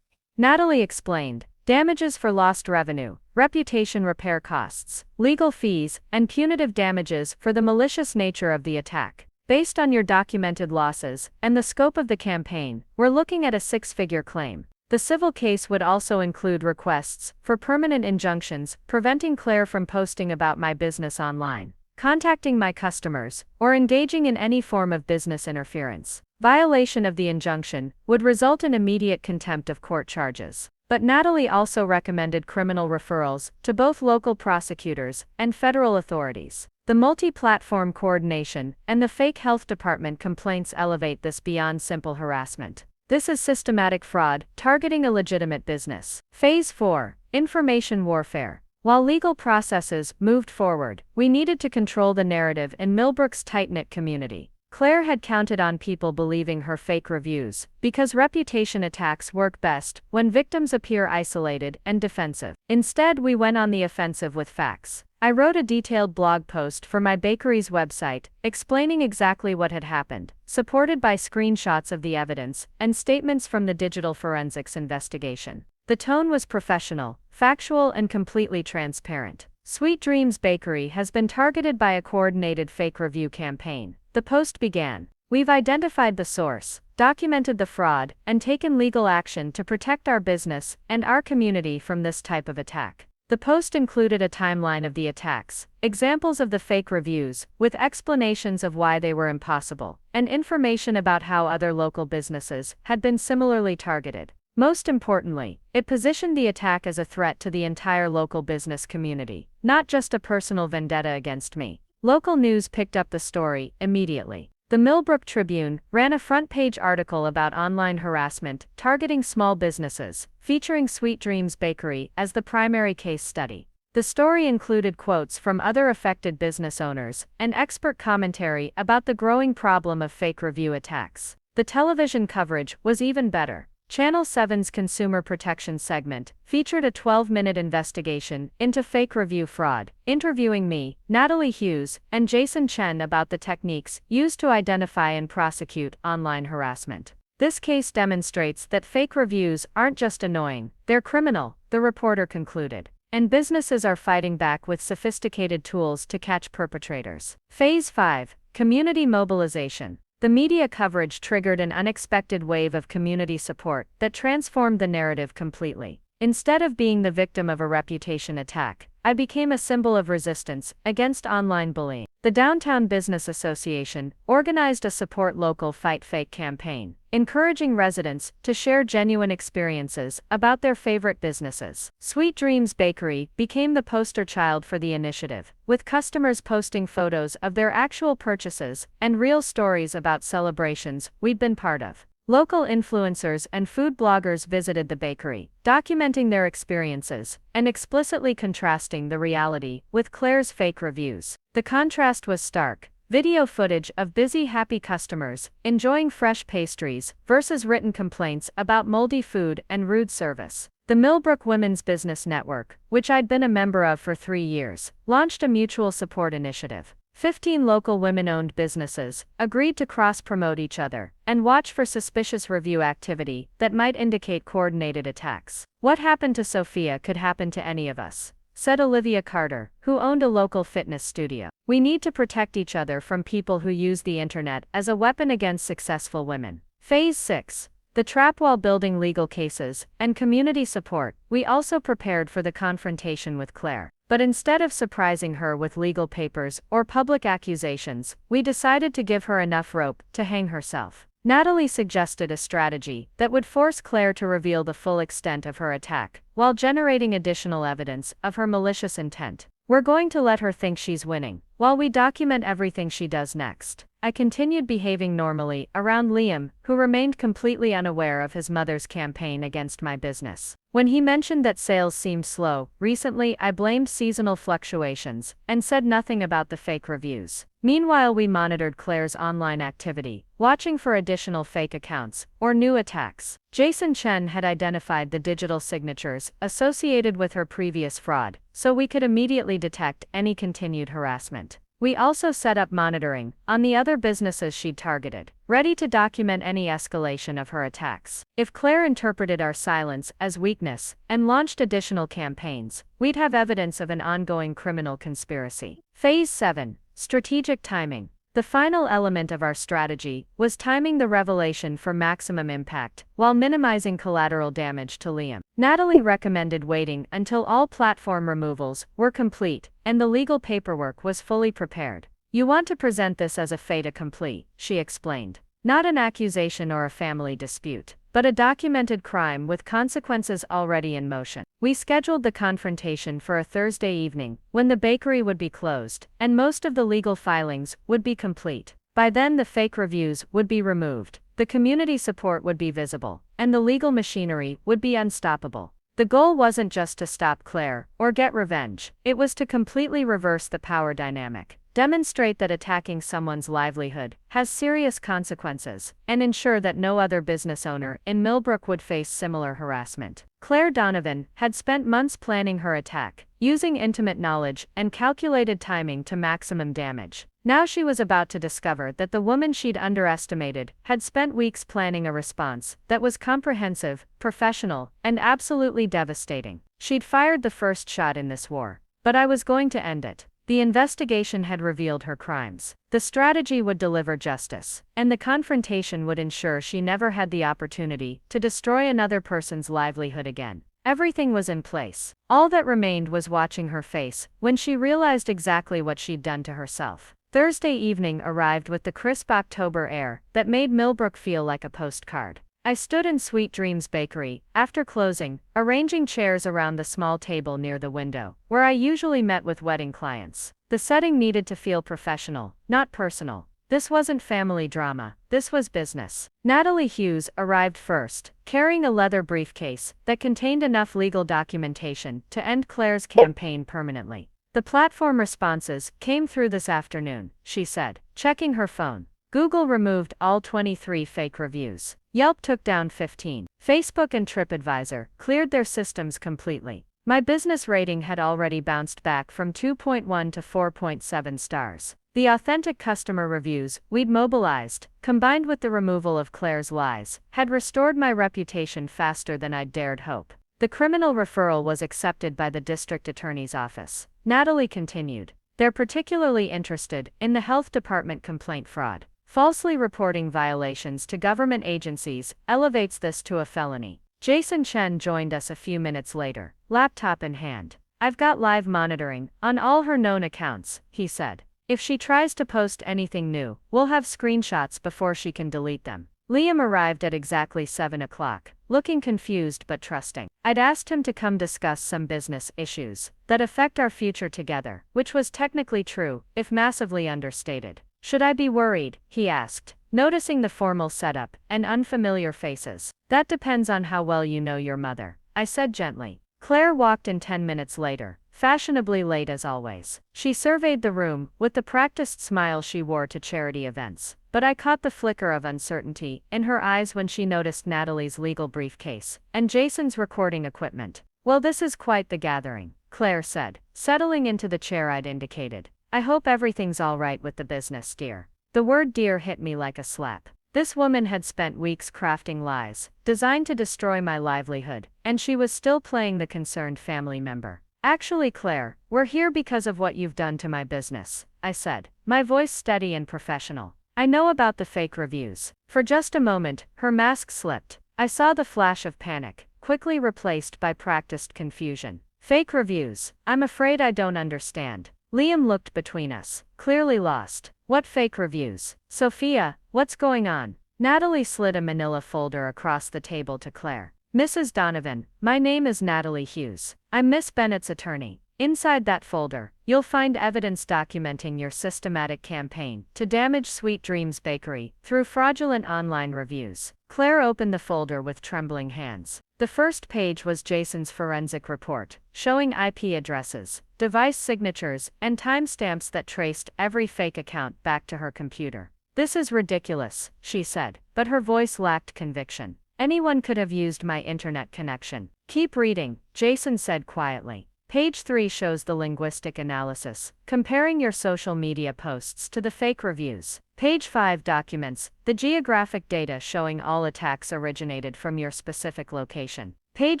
Natalie explained. "Damages for lost revenue, reputation repair costs, legal fees, and punitive damages for the malicious nature of the attack. Based on your documented losses and the scope of the campaign, we're looking at a 6-figure claim." The civil case would also include requests for permanent injunctions preventing Claire from posting about my business online, contacting my customers, or engaging in any form of business interference. Violation of the injunction would result in immediate contempt of court charges. But Natalie also recommended criminal referrals to both local prosecutors and federal authorities. The multi-platform coordination and the fake health department complaints elevate this beyond simple harassment. This is systematic fraud targeting a legitimate business. Phase 4, Information Warfare. While legal processes moved forward, we needed to control the narrative in Millbrook's tight-knit community. Claire had counted on people believing her fake reviews, because reputation attacks work best when victims appear isolated and defensive. Instead, we went on the offensive with facts. I wrote a detailed blog post for my bakery's website, explaining exactly what had happened, supported by screenshots of the evidence and statements from the digital forensics investigation. The tone was professional, factual, and completely transparent. Sweet Dreams Bakery has been targeted by a coordinated fake review campaign. The post began: "We've identified the source, documented the fraud, and taken legal action to protect our business and our community from this type of attack." The post included a timeline of the attacks, examples of the fake reviews, with explanations of why they were impossible, and information about how other local businesses had been similarly targeted. Most importantly, it positioned the attack as a threat to the entire local business community, not just a personal vendetta against me. Local news picked up the story immediately. The Millbrook Tribune ran a front-page article about online harassment targeting small businesses, featuring Sweet Dreams Bakery as the primary case study. The story included quotes from other affected business owners and expert commentary about the growing problem of fake review attacks. The television coverage was even better. Channel 7's Consumer Protection segment featured a 12-minute investigation into fake review fraud, interviewing me, Natalie Hughes, and Jason Chen about the techniques used to identify and prosecute online harassment. "This case demonstrates that fake reviews aren't just annoying, they're criminal," the reporter concluded. "And businesses are fighting back with sophisticated tools to catch perpetrators." Phase 5, Community Mobilization. The media coverage triggered an unexpected wave of community support that transformed the narrative completely. Instead of being the victim of a reputation attack, I became a symbol of resistance against online bullying. The Downtown Business Association organized a Support Local Fight Fake campaign, encouraging residents to share genuine experiences about their favorite businesses. Sweet Dreams Bakery became the poster child for the initiative, with customers posting photos of their actual purchases and real stories about celebrations we'd been part of. Local influencers and food bloggers visited the bakery, documenting their experiences and explicitly contrasting the reality with Claire's fake reviews. The contrast was stark. Video footage of busy, happy customers enjoying fresh pastries versus written complaints about moldy food and rude service. The Millbrook Women's Business Network, which I'd been a member of for 3 years, launched a mutual support initiative. 15 local women-owned businesses agreed to cross-promote each other and watch for suspicious review activity that might indicate coordinated attacks. What happened to Sophia could happen to any of us, said Olivia Carter, who owned a local fitness studio. We need to protect each other from people who use the internet as a weapon against successful women. Phase 6. The trap. While building legal cases and community support, we also prepared for the confrontation with Claire. But instead of surprising her with legal papers or public accusations, we decided to give her enough rope to hang herself. Natalie suggested a strategy that would force Claire to reveal the full extent of her attack, while generating additional evidence of her malicious intent. We're going to let her think she's winning, while we document everything she does next. I continued behaving normally around Liam, who remained completely unaware of his mother's campaign against my business. When he mentioned that sales seemed slow recently, I blamed seasonal fluctuations and said nothing about the fake reviews. Meanwhile, we monitored Claire's online activity, watching for additional fake accounts or new attacks. Jason Chen had identified the digital signatures associated with her previous fraud, so we could immediately detect any continued harassment. We also set up monitoring on the other businesses she'd targeted, ready to document any escalation of her attacks. If Claire interpreted our silence as weakness and launched additional campaigns, we'd have evidence of an ongoing criminal conspiracy. Phase 7. Strategic timing. The final element of our strategy was timing the revelation for maximum impact, while minimizing collateral damage to Liam. Natalie recommended waiting until all platform removals were complete and the legal paperwork was fully prepared. You want to present this as a fait accompli, she explained. Not an accusation or a family dispute, but a documented crime with consequences already in motion. We scheduled the confrontation for a Thursday evening, when the bakery would be closed, and most of the legal filings would be complete. By then the fake reviews would be removed, the community support would be visible, and the legal machinery would be unstoppable. The goal wasn't just to stop Claire or get revenge, it was to completely reverse the power dynamic. Demonstrate that attacking someone's livelihood has serious consequences, and ensure that no other business owner in Millbrook would face similar harassment. Claire Donovan had spent months planning her attack, using intimate knowledge and calculated timing to maximum damage. Now she was about to discover that the woman she'd underestimated had spent weeks planning a response that was comprehensive, professional, and absolutely devastating. She'd fired the first shot in this war, but I was going to end it. The investigation had revealed her crimes. The strategy would deliver justice, and the confrontation would ensure she never had the opportunity to destroy another person's livelihood again. Everything was in place. All that remained was watching her face when she realized exactly what she'd done to herself. Thursday evening arrived with the crisp October air that made Millbrook feel like a postcard. I stood in Sweet Dreams Bakery, after closing, arranging chairs around the small table near the window, where I usually met with wedding clients. The setting needed to feel professional, not personal. This wasn't family drama, this was business. Natalie Hughes arrived first, carrying a leather briefcase that contained enough legal documentation to end Claire's campaign permanently. The platform responses came through this afternoon, she said, checking her phone. Google removed all 23 fake reviews. Yelp took down 15. Facebook and TripAdvisor cleared their systems completely. My business rating had already bounced back from 2.1 to 4.7 stars. The authentic customer reviews we'd mobilized, combined with the removal of Claire's lies, had restored my reputation faster than I'd dared hope. The criminal referral was accepted by the district attorney's office. Natalie continued. They're particularly interested in the health department complaint fraud. Falsely reporting violations to government agencies elevates this to a felony. Jason Chen joined us a few minutes later, laptop in hand. I've got live monitoring on all her known accounts, he said. If she tries to post anything new, we'll have screenshots before she can delete them. Liam arrived at exactly 7 o'clock, looking confused but trusting. I'd asked him to come discuss some business issues that affect our future together, which was technically true, if massively understated. Should I be worried? He asked, noticing the formal setup and unfamiliar faces. That depends on how well you know your mother, I said gently. Claire walked in 10 minutes later, fashionably late as always. She surveyed the room with the practiced smile she wore to charity events, but I caught the flicker of uncertainty in her eyes when she noticed Natalie's legal briefcase and Jason's recording equipment. Well, this is quite the gathering, Claire said, settling into the chair I'd indicated. I hope everything's all right with the business, dear. The word dear hit me like a slap. This woman had spent weeks crafting lies, designed to destroy my livelihood, and she was still playing the concerned family member. Actually, Claire, we're here because of what you've done to my business, I said, my voice steady and professional. I know about the fake reviews. For just a moment, her mask slipped. I saw the flash of panic, quickly replaced by practiced confusion. Fake reviews? I'm afraid I don't understand. Liam looked between us, clearly lost. What fake reviews? Sophia, what's going on? Natalie slid a manila folder across the table to Claire. Mrs. Donovan, my name is Natalie Hughes. I'm Miss Bennett's attorney. Inside that folder, you'll find evidence documenting your systematic campaign to damage Sweet Dreams Bakery through fraudulent online reviews. Claire opened the folder with trembling hands. The first page was Jason's forensic report, showing IP addresses, device signatures, and timestamps that traced every fake account back to her computer. This is ridiculous, she said, but her voice lacked conviction. Anyone could have used my internet connection. Keep reading, Jason said quietly. Page 3 shows the linguistic analysis, comparing your social media posts to the fake reviews. Page 5 documents the geographic data showing all attacks originated from your specific location. Page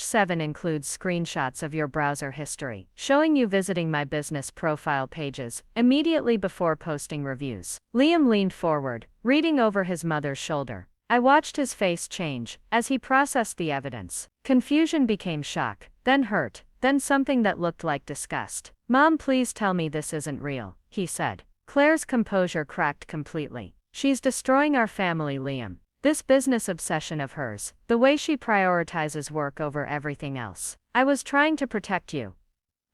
7 includes screenshots of your browser history, showing you visiting my business profile pages immediately before posting reviews. Liam leaned forward, reading over his mother's shoulder. I watched his face change as he processed the evidence. Confusion became shock, then hurt, then something that looked like disgust. Mom, please tell me this isn't real, he said. Claire's composure cracked completely. She's destroying our family, Liam. This business obsession of hers, the way she prioritizes work over everything else. I was trying to protect you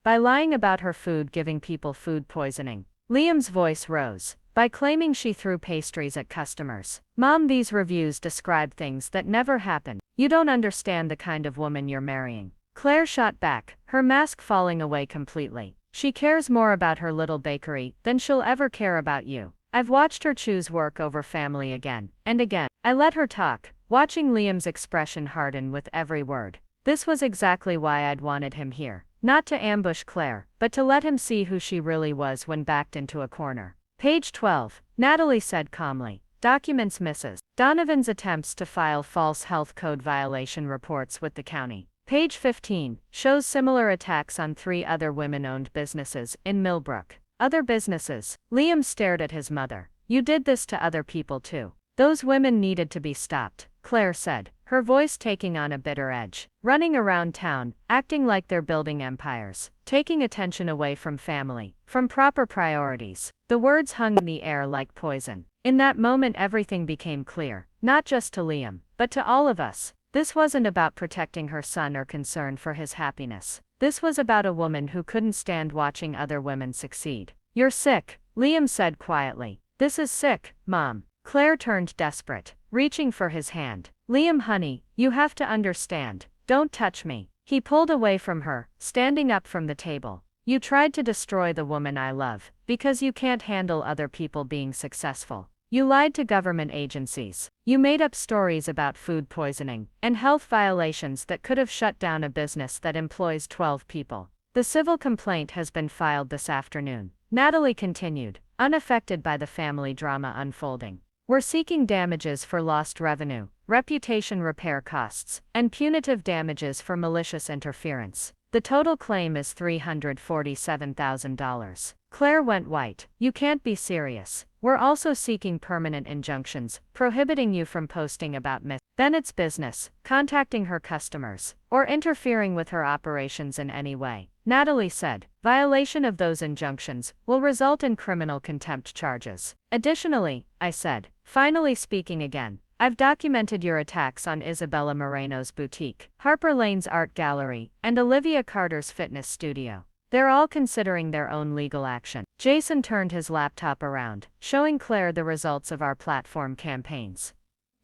by lying about her food giving people food poisoning. Liam's voice rose. By claiming she threw pastries at customers. Mom, these reviews describe things that never happened. You don't understand the kind of woman you're marrying. Claire shot back, her mask falling away completely. She cares more about her little bakery than she'll ever care about you. I've watched her choose work over family again and again. I let her talk, watching Liam's expression harden with every word. This was exactly why I'd wanted him here. Not to ambush Claire, but to let him see who she really was when backed into a corner. Page 12, Natalie said calmly. Documents Mrs. Donovan's attempts to file false health code violation reports with the county. Page 15 shows similar attacks on 3 other women-owned businesses in Millbrook. Other businesses. Liam stared at his mother. You did this to other people too. Those women needed to be stopped, Claire said, her voice taking on a bitter edge. Running around town, acting like they're building empires, taking attention away from family, from proper priorities. The words hung in the air like poison. In that moment everything became clear, not just to Liam, but to all of us. This wasn't about protecting her son or concern for his happiness. This was about a woman who couldn't stand watching other women succeed. You're sick, Liam said quietly. This is sick, Mom. Claire turned desperate, reaching for his hand. Liam, honey, you have to understand. Don't touch me. He pulled away from her, standing up from the table. You tried to destroy the woman I love, because you can't handle other people being successful. You lied to government agencies. You made up stories about food poisoning and health violations that could have shut down a business that employs 12 people. The civil complaint has been filed this afternoon, Natalie continued, unaffected by the family drama unfolding. We're seeking damages for lost revenue, reputation repair costs, and punitive damages for malicious interference. The total claim is $347,000. Claire went white. You can't be serious. We're also seeking permanent injunctions, prohibiting you from posting about Miss Bennett's business, contacting her customers, or interfering with her operations in any way. Natalie said, violation of those injunctions will result in criminal contempt charges. Additionally, I said, finally speaking again, I've documented your attacks on Isabella Moreno's boutique, Harper Lane's art gallery, and Olivia Carter's fitness studio. They're all considering their own legal action. Jason turned his laptop around, showing Claire the results of our platform campaigns.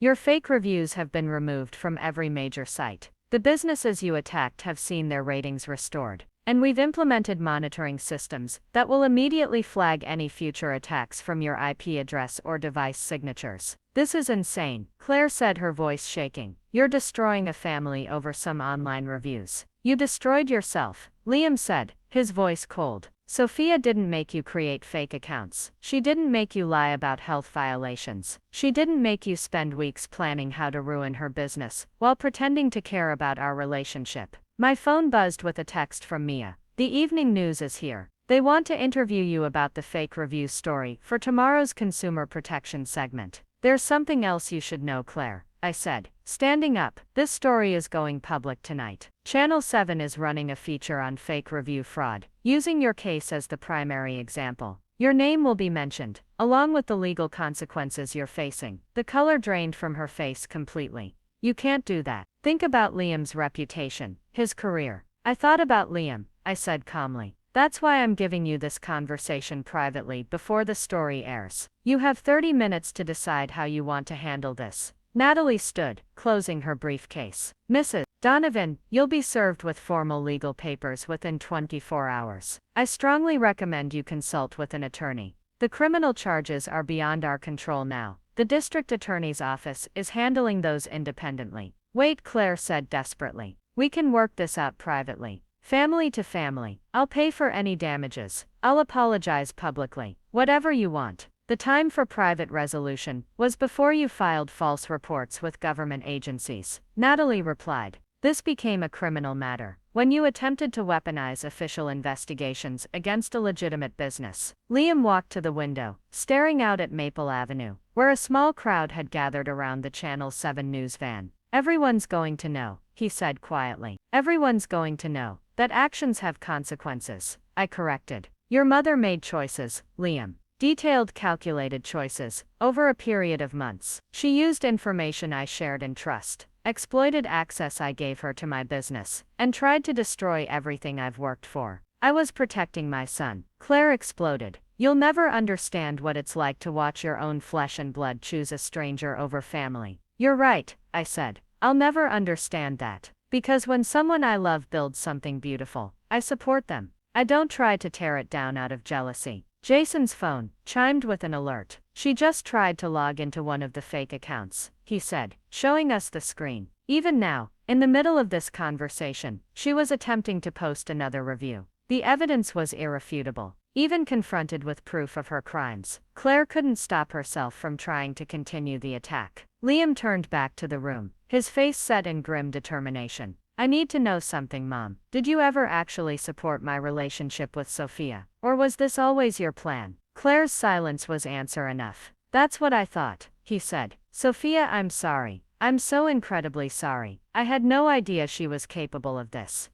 Your fake reviews have been removed from every major site. The businesses you attacked have seen their ratings restored. And we've implemented monitoring systems that will immediately flag any future attacks from your IP address or device signatures. This is insane, Claire said, her voice shaking. You're destroying a family over some online reviews. You destroyed yourself, Liam said, his voice cold. Sophia didn't make you create fake accounts. She didn't make you lie about health violations. She didn't make you spend weeks planning how to ruin her business, while pretending to care about our relationship. My phone buzzed with a text from Mia. The evening news is here. They want to interview you about the fake review story for tomorrow's consumer protection segment. There's something else you should know, Claire, I said, standing up. This story is going public tonight. Channel 7 is running a feature on fake review fraud, using your case as the primary example. Your name will be mentioned, along with the legal consequences you're facing. The color drained from her face completely. You can't do that. Think about Liam's reputation, his career. I thought about Liam, I said calmly. That's why I'm giving you this conversation privately before the story airs. You have 30 minutes to decide how you want to handle this. Natalie stood, closing her briefcase. Mrs. Donovan, you'll be served with formal legal papers within 24 hours. I strongly recommend you consult with an attorney. The criminal charges are beyond our control now. The district attorney's office is handling those independently. Wait, Claire said desperately. We can work this out privately. Family to family. I'll pay for any damages. I'll apologize publicly. Whatever you want. The time for private resolution was before you filed false reports with government agencies, Natalie replied. This became a criminal matter when you attempted to weaponize official investigations against a legitimate business. Liam walked to the window, staring out at Maple Avenue, where a small crowd had gathered around the Channel 7 news van. Everyone's going to know, he said quietly. Everyone's going to know that actions have consequences, I corrected. Your mother made choices, Liam. Detailed, calculated choices, over a period of months. She used information I shared in trust, exploited access I gave her to my business, and tried to destroy everything I've worked for. I was protecting my son. Claire exploded. You'll never understand what it's like to watch your own flesh and blood choose a stranger over family. You're right, I said. I'll never understand that. Because when someone I love builds something beautiful, I support them. I don't try to tear it down out of jealousy. Jason's phone chimed with an alert. She just tried to log into one of the fake accounts, he said, showing us the screen. Even now, in the middle of this conversation, she was attempting to post another review. The evidence was irrefutable. Even confronted with proof of her crimes, Claire couldn't stop herself from trying to continue the attack. Liam turned back to the room, his face set in grim determination. I need to know something, Mom. Did you ever actually support my relationship with Sophia? Or was this always your plan? Claire's silence was answer enough. That's what I thought, he said. Sophia, I'm sorry. I'm so incredibly sorry. I had no idea she was capable of this.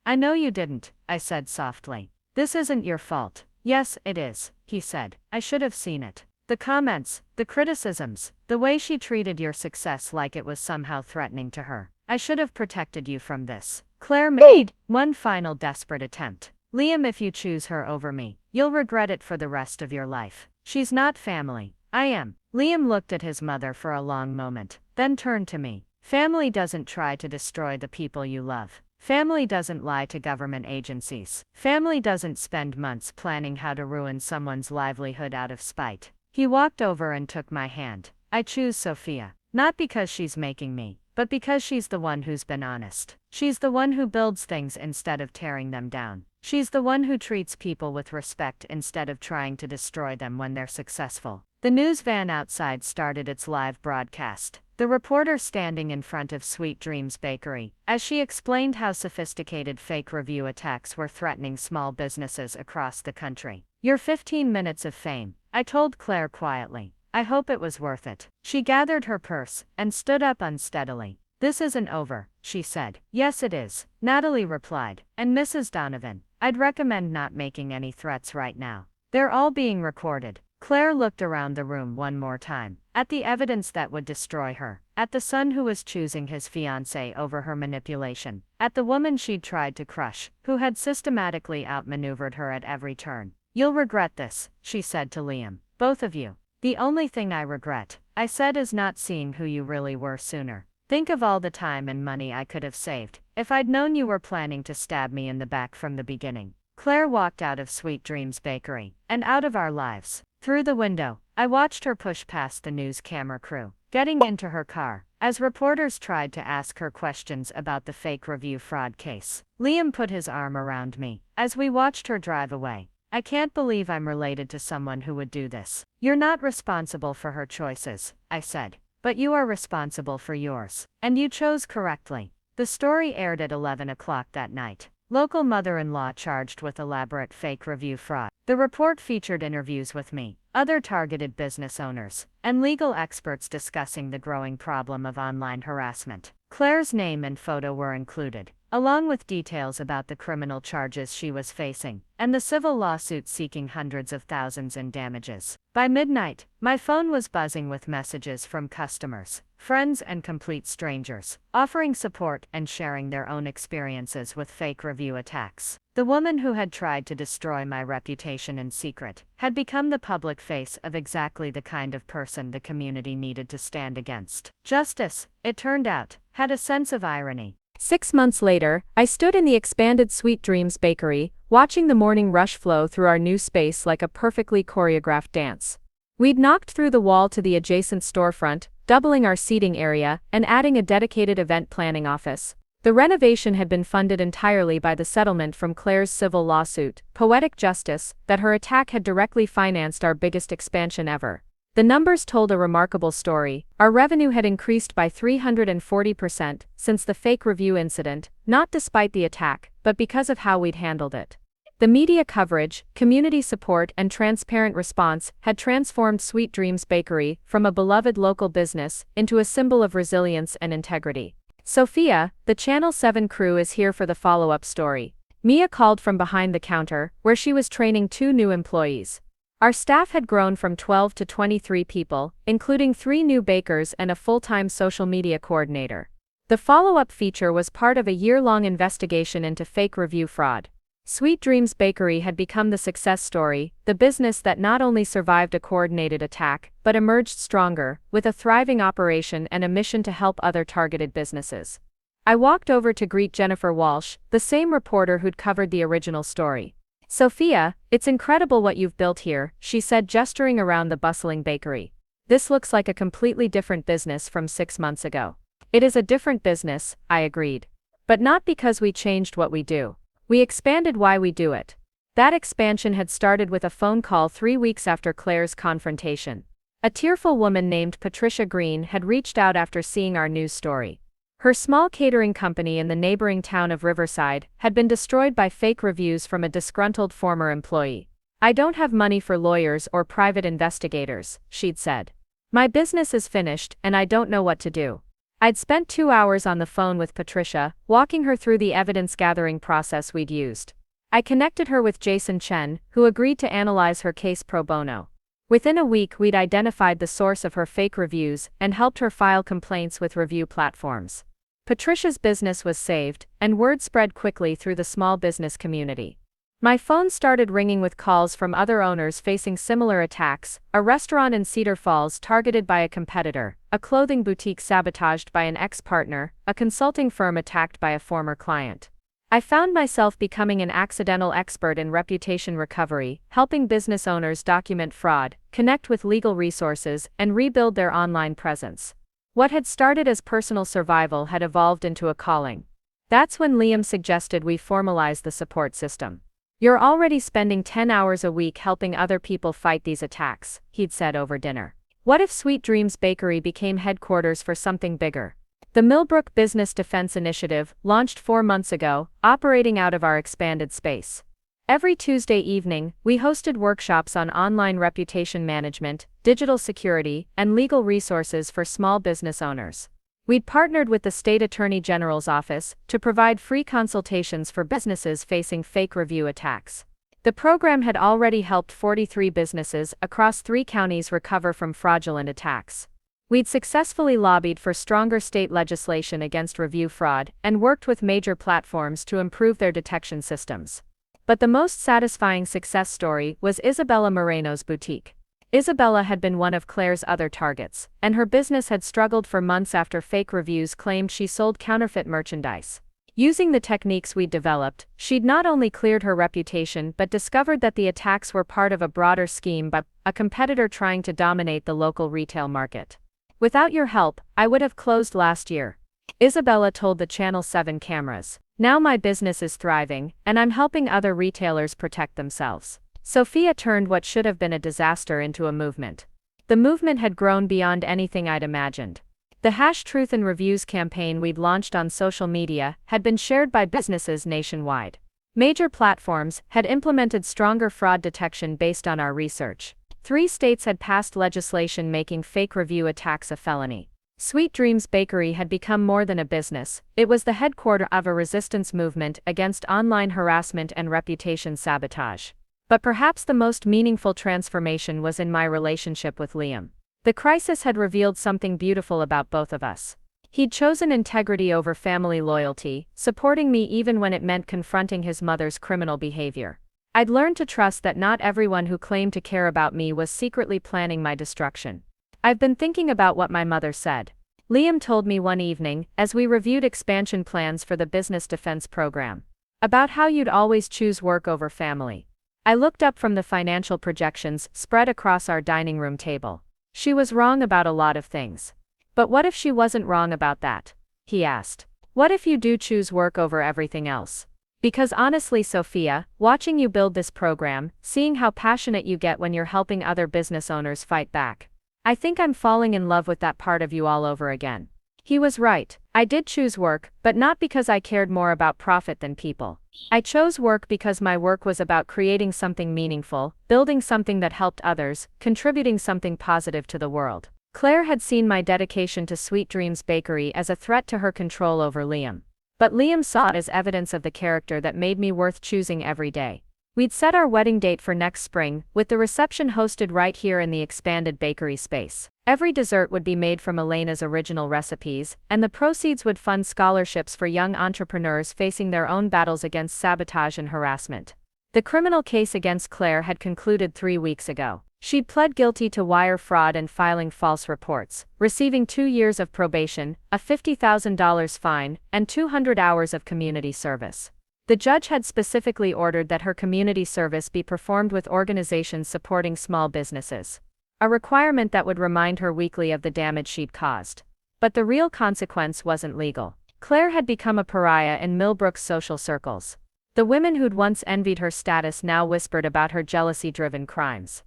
I know you didn't, I said softly. This isn't your fault. Yes, it is, he said. I should have seen it. The comments, the criticisms, the way she treated your success like it was somehow threatening to her. I should have protected you from this. Claire made one final desperate attempt. Liam, if you choose her over me, you'll regret it for the rest of your life. She's not family. I am. Liam looked at his mother for a long moment, then turned to me. Family doesn't try to destroy the people you love. Family doesn't lie to government agencies. Family doesn't spend months planning how to ruin someone's livelihood out of spite. He walked over and took my hand. I choose Sophia. Not because she's making me, but because she's the one who's been honest. She's the one who builds things instead of tearing them down. She's the one who treats people with respect instead of trying to destroy them when they're successful. The news van outside started its live broadcast. the reporter standing in front of Sweet Dreams Bakery, as she explained how sophisticated fake review attacks were threatening small businesses across the country. "Your 15 minutes of fame," I told Claire quietly. "I hope it was worth it." She gathered her purse and stood up unsteadily. "This isn't over," she said. "Yes, it is," Natalie replied. "And Mrs. Donovan, I'd recommend not making any threats right now. They're all being recorded." Claire looked around the room one more time, at the evidence that would destroy her, at the son who was choosing his fiancé over her manipulation, at the woman she'd tried to crush, who had systematically outmaneuvered her at every turn. "You'll regret this," she said to Liam. "Both of you." "The only thing I regret," I said, "is not seeing who you really were sooner. Think of all the time and money I could have saved if I'd known you were planning to stab me in the back from the beginning." Claire walked out of Sweet Dreams Bakery, and out of our lives. Through the window, I watched her push past the news camera crew, getting into her car, as reporters tried to ask her questions about the fake review fraud case. Liam put his arm around me, as we watched her drive away. "I can't believe I'm related to someone who would do this." "You're not responsible for her choices," I said. "But you are responsible for yours. And you chose correctly." The story aired at 11 o'clock that night. Local mother-in-law charged with elaborate fake review fraud. The report featured interviews with me, other targeted business owners, and legal experts discussing the growing problem of online harassment. Claire's name and photo were included, along with details about the criminal charges she was facing, and the civil lawsuit seeking hundreds of thousands in damages. By midnight, my phone was buzzing with messages from customers, friends, and complete strangers, offering support and sharing their own experiences with fake review attacks. The woman who had tried to destroy my reputation in secret had become the public face of exactly the kind of person the community needed to stand against. Justice, it turned out, had a sense of irony. 6 months later, I stood in the expanded Sweet Dreams Bakery, watching the morning rush flow through our new space like a perfectly choreographed dance. We'd knocked through the wall to the adjacent storefront, doubling our seating area and adding a dedicated event planning office. The renovation had been funded entirely by the settlement from Claire's civil lawsuit, poetic justice, that her attack had directly financed our biggest expansion ever. The numbers told a remarkable story. Our revenue had increased by 340% since the fake review incident, not despite the attack, but because of how we'd handled it. The media coverage, community support, and transparent response had transformed Sweet Dreams Bakery from a beloved local business into a symbol of resilience and integrity. Sophia, the Channel 7 crew, is here for the follow-up story. Mia called from behind the counter, where she was training 2 new employees. Our staff had grown from 12 to 23 people, including 3 new bakers and a full-time social media coordinator. The follow-up feature was part of a year-long investigation into fake review fraud. Sweet Dreams Bakery had become the success story, the business that not only survived a coordinated attack, but emerged stronger, with a thriving operation and a mission to help other targeted businesses. I walked over to greet Jennifer Walsh, the same reporter who'd covered the original story. "Sophia, it's incredible what you've built here," she said, gesturing around the bustling bakery. "This looks like a completely different business from 6 months ago." "It is a different business," I agreed. "But not because we changed what we do. We expanded why we do it." That expansion had started with a phone call 3 weeks after Claire's confrontation. A tearful woman named Patricia Green had reached out after seeing our news story. Her small catering company in the neighboring town of Riverside had been destroyed by fake reviews from a disgruntled former employee. "I don't have money for lawyers or private investigators," she'd said. "My business is finished, and I don't know what to do." I'd spent 2 hours on the phone with Patricia, walking her through the evidence-gathering process we'd used. I connected her with Jason Chen, who agreed to analyze her case pro bono. Within a week, we'd identified the source of her fake reviews and helped her file complaints with review platforms. Patricia's business was saved, and word spread quickly through the small business community. My phone started ringing with calls from other owners facing similar attacks: a restaurant in Cedar Falls targeted by a competitor, a clothing boutique sabotaged by an ex-partner, a consulting firm attacked by a former client. I found myself becoming an accidental expert in reputation recovery, helping business owners document fraud, connect with legal resources, and rebuild their online presence. What had started as personal survival had evolved into a calling. That's when Liam suggested we formalize the support system. "You're already spending 10 hours a week helping other people fight these attacks," he'd said over dinner. What if Sweet Dreams Bakery became headquarters for something bigger? The Millbrook Business Defense Initiative, launched 4 months ago, operating out of our expanded space. Every Tuesday evening, we hosted workshops on online reputation management, digital security, and legal resources for small business owners. We'd partnered with the State Attorney General's office to provide free consultations for businesses facing fake review attacks. The program had already helped 43 businesses across 3 counties recover from fraudulent attacks. We'd successfully lobbied for stronger state legislation against review fraud and worked with major platforms to improve their detection systems. But the most satisfying success story was Isabella Moreno's boutique. Isabella had been one of Claire's other targets, and her business had struggled for months after fake reviews claimed she sold counterfeit merchandise. Using the techniques we'd developed, she'd not only cleared her reputation but discovered that the attacks were part of a broader scheme by a competitor trying to dominate the local retail market. Without your help, I would have closed last year, Isabella told the Channel 7 cameras. Now my business is thriving, and I'm helping other retailers protect themselves. Sophia turned what should have been a disaster into a movement. The movement had grown beyond anything I'd imagined. The #Truth in Reviews campaign we'd launched on social media had been shared by businesses nationwide. Major platforms had implemented stronger fraud detection based on our research. 3 states had passed legislation making fake review attacks a felony. Sweet Dreams Bakery had become more than a business, it was the headquarters of a resistance movement against online harassment and reputation sabotage. But perhaps the most meaningful transformation was in my relationship with Liam. The crisis had revealed something beautiful about both of us. He'd chosen integrity over family loyalty, supporting me even when it meant confronting his mother's criminal behavior. I'd learned to trust that not everyone who claimed to care about me was secretly planning my destruction. I've been thinking about what my mother said. Liam told me one evening, as we reviewed expansion plans for the business defense program, about how you'd always choose work over family. I looked up from the financial projections spread across our dining room table. She was wrong about a lot of things. But what if she wasn't wrong about that? He asked. What if you do choose work over everything else? Because honestly, Sophia, watching you build this program, seeing how passionate you get when you're helping other business owners fight back, I think I'm falling in love with that part of you all over again. He was right. I did choose work, but not because I cared more about profit than people. I chose work because my work was about creating something meaningful, building something that helped others, contributing something positive to the world. Claire had seen my dedication to Sweet Dreams Bakery as a threat to her control over Liam. But Liam saw it as evidence of the character that made me worth choosing every day. We'd set our wedding date for next spring, with the reception hosted right here in the expanded bakery space. Every dessert would be made from Elena's original recipes, and the proceeds would fund scholarships for young entrepreneurs facing their own battles against sabotage and harassment. The criminal case against Claire had concluded 3 weeks ago. She'd pled guilty to wire fraud and filing false reports, receiving 2 years of probation, a $50,000 fine, and 200 hours of community service. The judge had specifically ordered that her community service be performed with organizations supporting small businesses, a requirement that would remind her weekly of the damage she'd caused. But the real consequence wasn't legal. Claire had become a pariah in Millbrook's social circles. The women who'd once envied her status now whispered about her jealousy-driven crimes.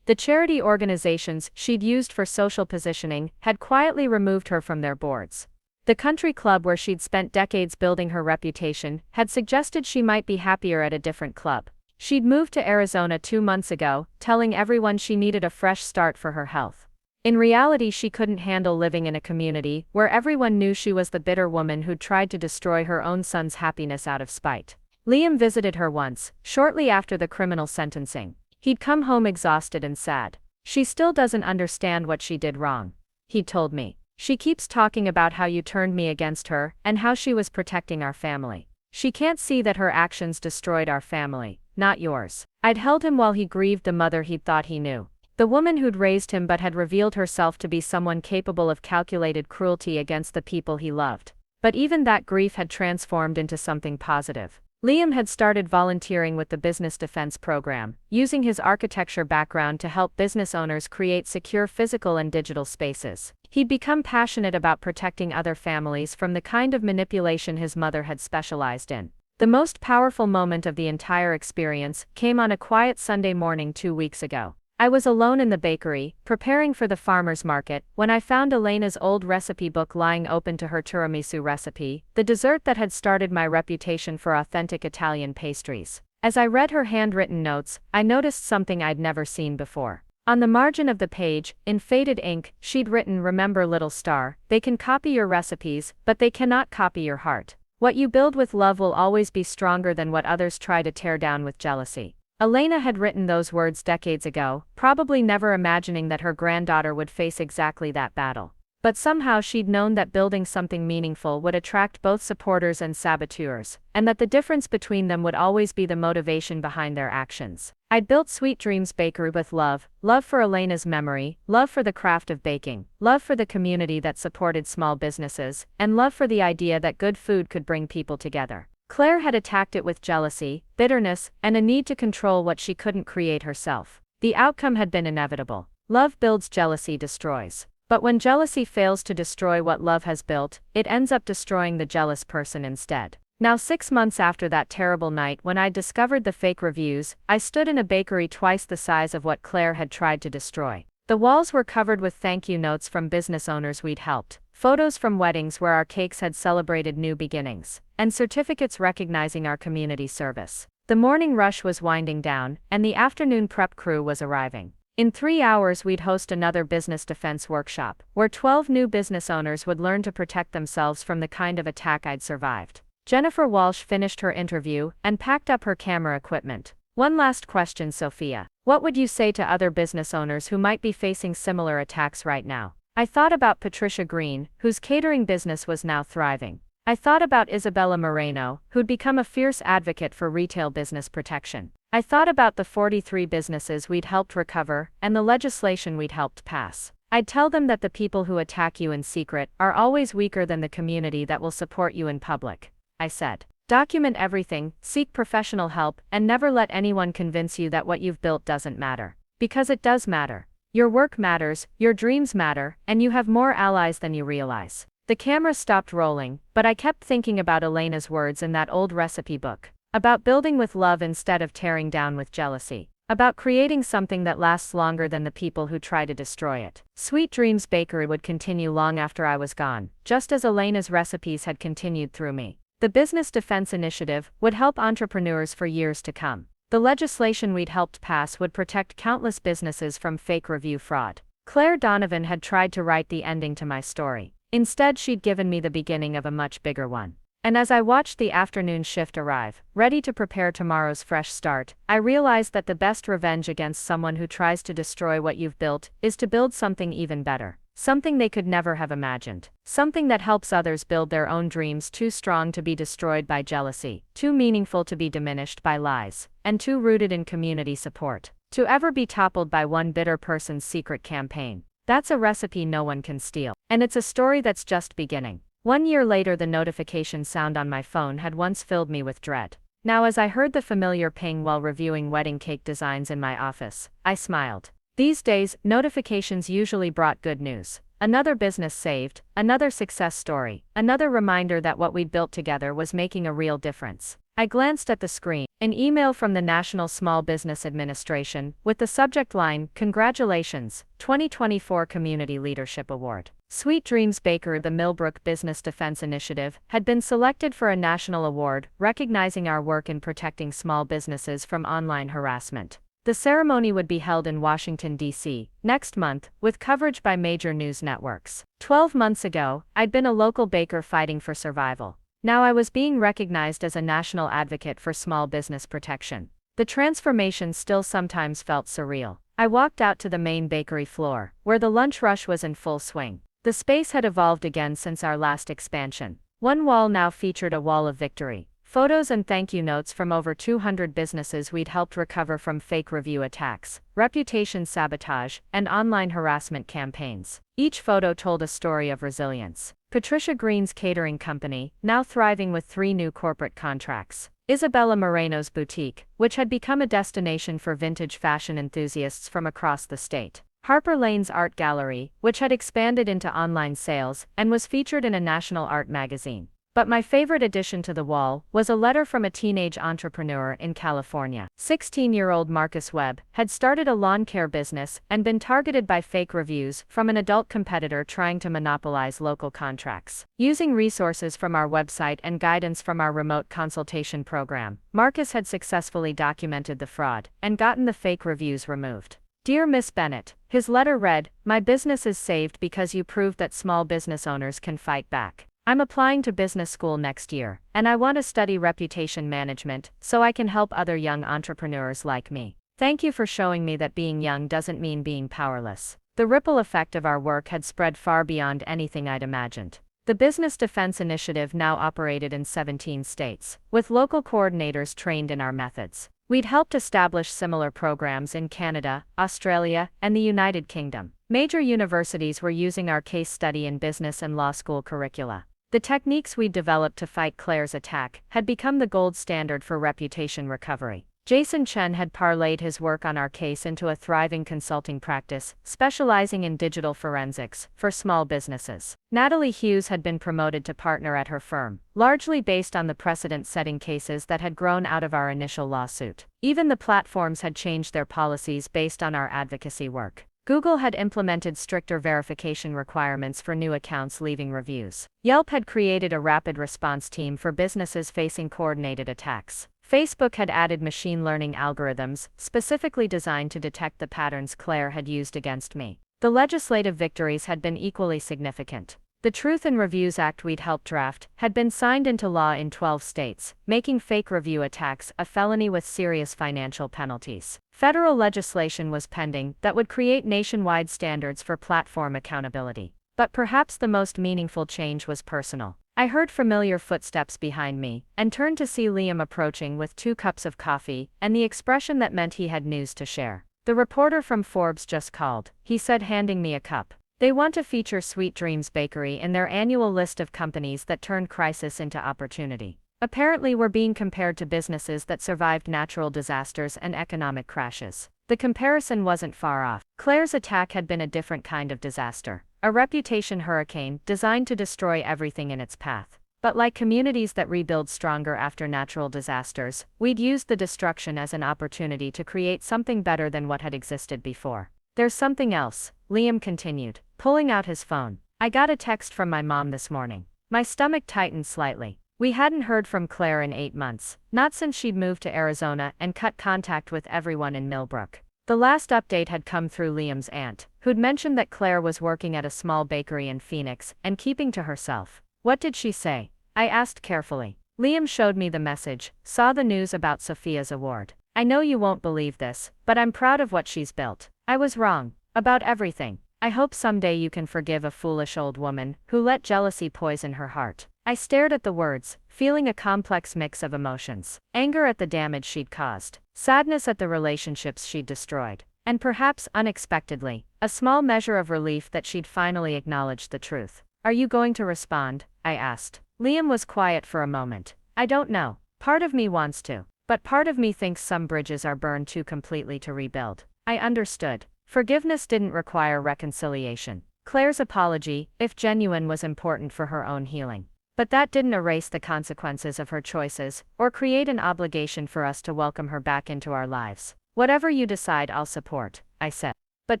The charity organizations she'd used for social positioning had quietly removed her from their boards. The country club where she'd spent decades building her reputation had suggested she might be happier at a different club. She'd moved to Arizona 2 months ago, telling everyone she needed a fresh start for her health. In reality, she couldn't handle living in a community where everyone knew she was the bitter woman who'd tried to destroy her own son's happiness out of spite. Liam visited her once, shortly after the criminal sentencing. He'd come home exhausted and sad. She still doesn't understand what she did wrong, he told me. She keeps talking about how you turned me against her, and how she was protecting our family. She can't see that her actions destroyed our family, not yours. I'd held him while he grieved the mother he'd thought he knew. The woman who'd raised him but had revealed herself to be someone capable of calculated cruelty against the people he loved. But even that grief had transformed into something positive. Liam had started volunteering with the Business Defense Program, using his architecture background to help business owners create secure physical and digital spaces. He'd become passionate about protecting other families from the kind of manipulation his mother had specialized in. The most powerful moment of the entire experience came on a quiet Sunday morning 2 weeks ago. I was alone in the bakery, preparing for the farmer's market, when I found Elena's old recipe book lying open to her tiramisu recipe, the dessert that had started my reputation for authentic Italian pastries. As I read her handwritten notes, I noticed something I'd never seen before. On the margin of the page, in faded ink, she'd written, "Remember, little star, they can copy your recipes, but they cannot copy your heart. What you build with love will always be stronger than what others try to tear down with jealousy." Elena had written those words decades ago, probably never imagining that her granddaughter would face exactly that battle. But somehow she'd known that building something meaningful would attract both supporters and saboteurs, and that the difference between them would always be the motivation behind their actions. I'd built Sweet Dreams Bakery with love, love for Elena's memory, love for the craft of baking, love for the community that supported small businesses, and love for the idea that good food could bring people together. Claire had attacked it with jealousy, bitterness, and a need to control what she couldn't create herself. The outcome had been inevitable. Love builds, jealousy destroys. But when jealousy fails to destroy what love has built, it ends up destroying the jealous person instead. Now 6 months after that terrible night when I discovered the fake reviews, I stood in a bakery twice the size of what Claire had tried to destroy. The walls were covered with thank you notes from business owners we'd helped, photos from weddings where our cakes had celebrated new beginnings, and certificates recognizing our community service. The morning rush was winding down, and the afternoon prep crew was arriving. In 3 hours we'd host another business defense workshop, where 12 new business owners would learn to protect themselves from the kind of attack I'd survived. Jennifer Walsh finished her interview and packed up her camera equipment. "One last question, Sophia. What would you say to other business owners who might be facing similar attacks right now?" I thought about Patricia Green, whose catering business was now thriving. I thought about Isabella Moreno, who'd become a fierce advocate for retail business protection. I thought about the 43 businesses we'd helped recover, and the legislation we'd helped pass. I'd tell them that the people who attack you in secret are always weaker than the community that will support you in public. I said, document everything, seek professional help, and never let anyone convince you that what you've built doesn't matter. Because it does matter. Your work matters, your dreams matter, and you have more allies than you realize. The camera stopped rolling, but I kept thinking about Elena's words in that old recipe book. About building with love instead of tearing down with jealousy. About creating something that lasts longer than the people who try to destroy it. Sweet Dreams Bakery would continue long after I was gone, just as Elena's recipes had continued through me. The Business Defense Initiative would help entrepreneurs for years to come. The legislation we'd helped pass would protect countless businesses from fake review fraud. Claire Donovan had tried to write the ending to my story. Instead, she'd given me the beginning of a much bigger one. And as I watched the afternoon shift arrive, ready to prepare tomorrow's fresh start, I realized that the best revenge against someone who tries to destroy what you've built is to build something even better. Something they could never have imagined. Something that helps others build their own dreams, too strong to be destroyed by jealousy, too meaningful to be diminished by lies, and too rooted in community support to ever be toppled by one bitter person's secret campaign. That's a recipe no one can steal. And it's a story that's just beginning. 1 year later, the notification sound on my phone had once filled me with dread. Now, as I heard the familiar ping while reviewing wedding cake designs in my office, I smiled. These days, notifications usually brought good news. Another business saved, another success story, another reminder that what we'd built together was making a real difference. I glanced at the screen. An email from the National Small Business Administration, with the subject line, "Congratulations, 2024 Community Leadership Award." Sweet Dreams Baker, the Millbrook Business Defense Initiative, had been selected for a national award, recognizing our work in protecting small businesses from online harassment. The ceremony would be held in Washington, D.C., next month, with coverage by major news networks. 12 months ago, I'd been a local baker fighting for survival. Now I was being recognized as a national advocate for small business protection. The transformation still sometimes felt surreal. I walked out to the main bakery floor, where the lunch rush was in full swing. The space had evolved again since our last expansion. One wall now featured a wall of victory. Photos and thank you notes from over 200 businesses we'd helped recover from fake review attacks, reputation sabotage, and online harassment campaigns. Each photo told a story of resilience. Patricia Green's catering company, now thriving with 3 new corporate contracts. Isabella Moreno's boutique, which had become a destination for vintage fashion enthusiasts from across the state. Harper Lane's art gallery, which had expanded into online sales and was featured in a national art magazine. But my favorite addition to the wall was a letter from a teenage entrepreneur in California. 16-year-old Marcus Webb had started a lawn care business and been targeted by fake reviews from an adult competitor trying to monopolize local contracts. Using resources from our website and guidance from our remote consultation program, Marcus had successfully documented the fraud and gotten the fake reviews removed. Dear Miss Bennett, his letter read, "My business is saved because you proved that small business owners can fight back. I'm applying to business school next year, and I want to study reputation management so I can help other young entrepreneurs like me. Thank you for showing me that being young doesn't mean being powerless." The ripple effect of our work had spread far beyond anything I'd imagined. The Business Defense Initiative now operated in 17 states, with local coordinators trained in our methods. We'd helped establish similar programs in Canada, Australia, and the United Kingdom. Major universities were using our case study in business and law school curricula. The techniques we'd developed to fight Claire's attack had become the gold standard for reputation recovery. Jason Chen had parlayed his work on our case into a thriving consulting practice, specializing in digital forensics for small businesses. Natalie Hughes had been promoted to partner at her firm, largely based on the precedent-setting cases that had grown out of our initial lawsuit. Even the platforms had changed their policies based on our advocacy work. Google had implemented stricter verification requirements for new accounts leaving reviews. Yelp had created a rapid response team for businesses facing coordinated attacks. Facebook had added machine learning algorithms, specifically designed to detect the patterns Claire had used against me. The legislative victories had been equally significant. The Truth in Reviews Act we'd helped draft had been signed into law in 12 states, making fake review attacks a felony with serious financial penalties. Federal legislation was pending that would create nationwide standards for platform accountability. But perhaps the most meaningful change was personal. I heard familiar footsteps behind me, and turned to see Liam approaching with 2 cups of coffee, and the expression that meant he had news to share. "The reporter from Forbes just called," he said, handing me a cup. "They want to feature Sweet Dreams Bakery in their annual list of companies that turned crisis into opportunity. Apparently we're being compared to businesses that survived natural disasters and economic crashes." The comparison wasn't far off. Claire's attack had been a different kind of disaster. A reputation hurricane designed to destroy everything in its path. But like communities that rebuild stronger after natural disasters, we'd used the destruction as an opportunity to create something better than what had existed before. "There's something else," Liam continued, pulling out his phone. "I got a text from my mom this morning." My stomach tightened slightly. We hadn't heard from Claire in 8 months, not since she'd moved to Arizona and cut contact with everyone in Millbrook. The last update had come through Liam's aunt, who'd mentioned that Claire was working at a small bakery in Phoenix and keeping to herself. "What did she say?" I asked carefully. Liam showed me the message, saw the news about Sophia's award. "I know you won't believe this, but I'm proud of what she's built. I was wrong. About everything. I hope someday you can forgive a foolish old woman who let jealousy poison her heart." I stared at the words, feeling a complex mix of emotions. Anger at the damage she'd caused, sadness at the relationships she'd destroyed, and perhaps, unexpectedly, a small measure of relief that she'd finally acknowledged the truth. "Are you going to respond?" I asked. Liam was quiet for a moment. "I don't know. Part of me wants to, but part of me thinks some bridges are burned too completely to rebuild." I understood. Forgiveness didn't require reconciliation. Claire's apology, if genuine, was important for her own healing. But that didn't erase the consequences of her choices, or create an obligation for us to welcome her back into our lives. "Whatever you decide, I'll support," I said. "But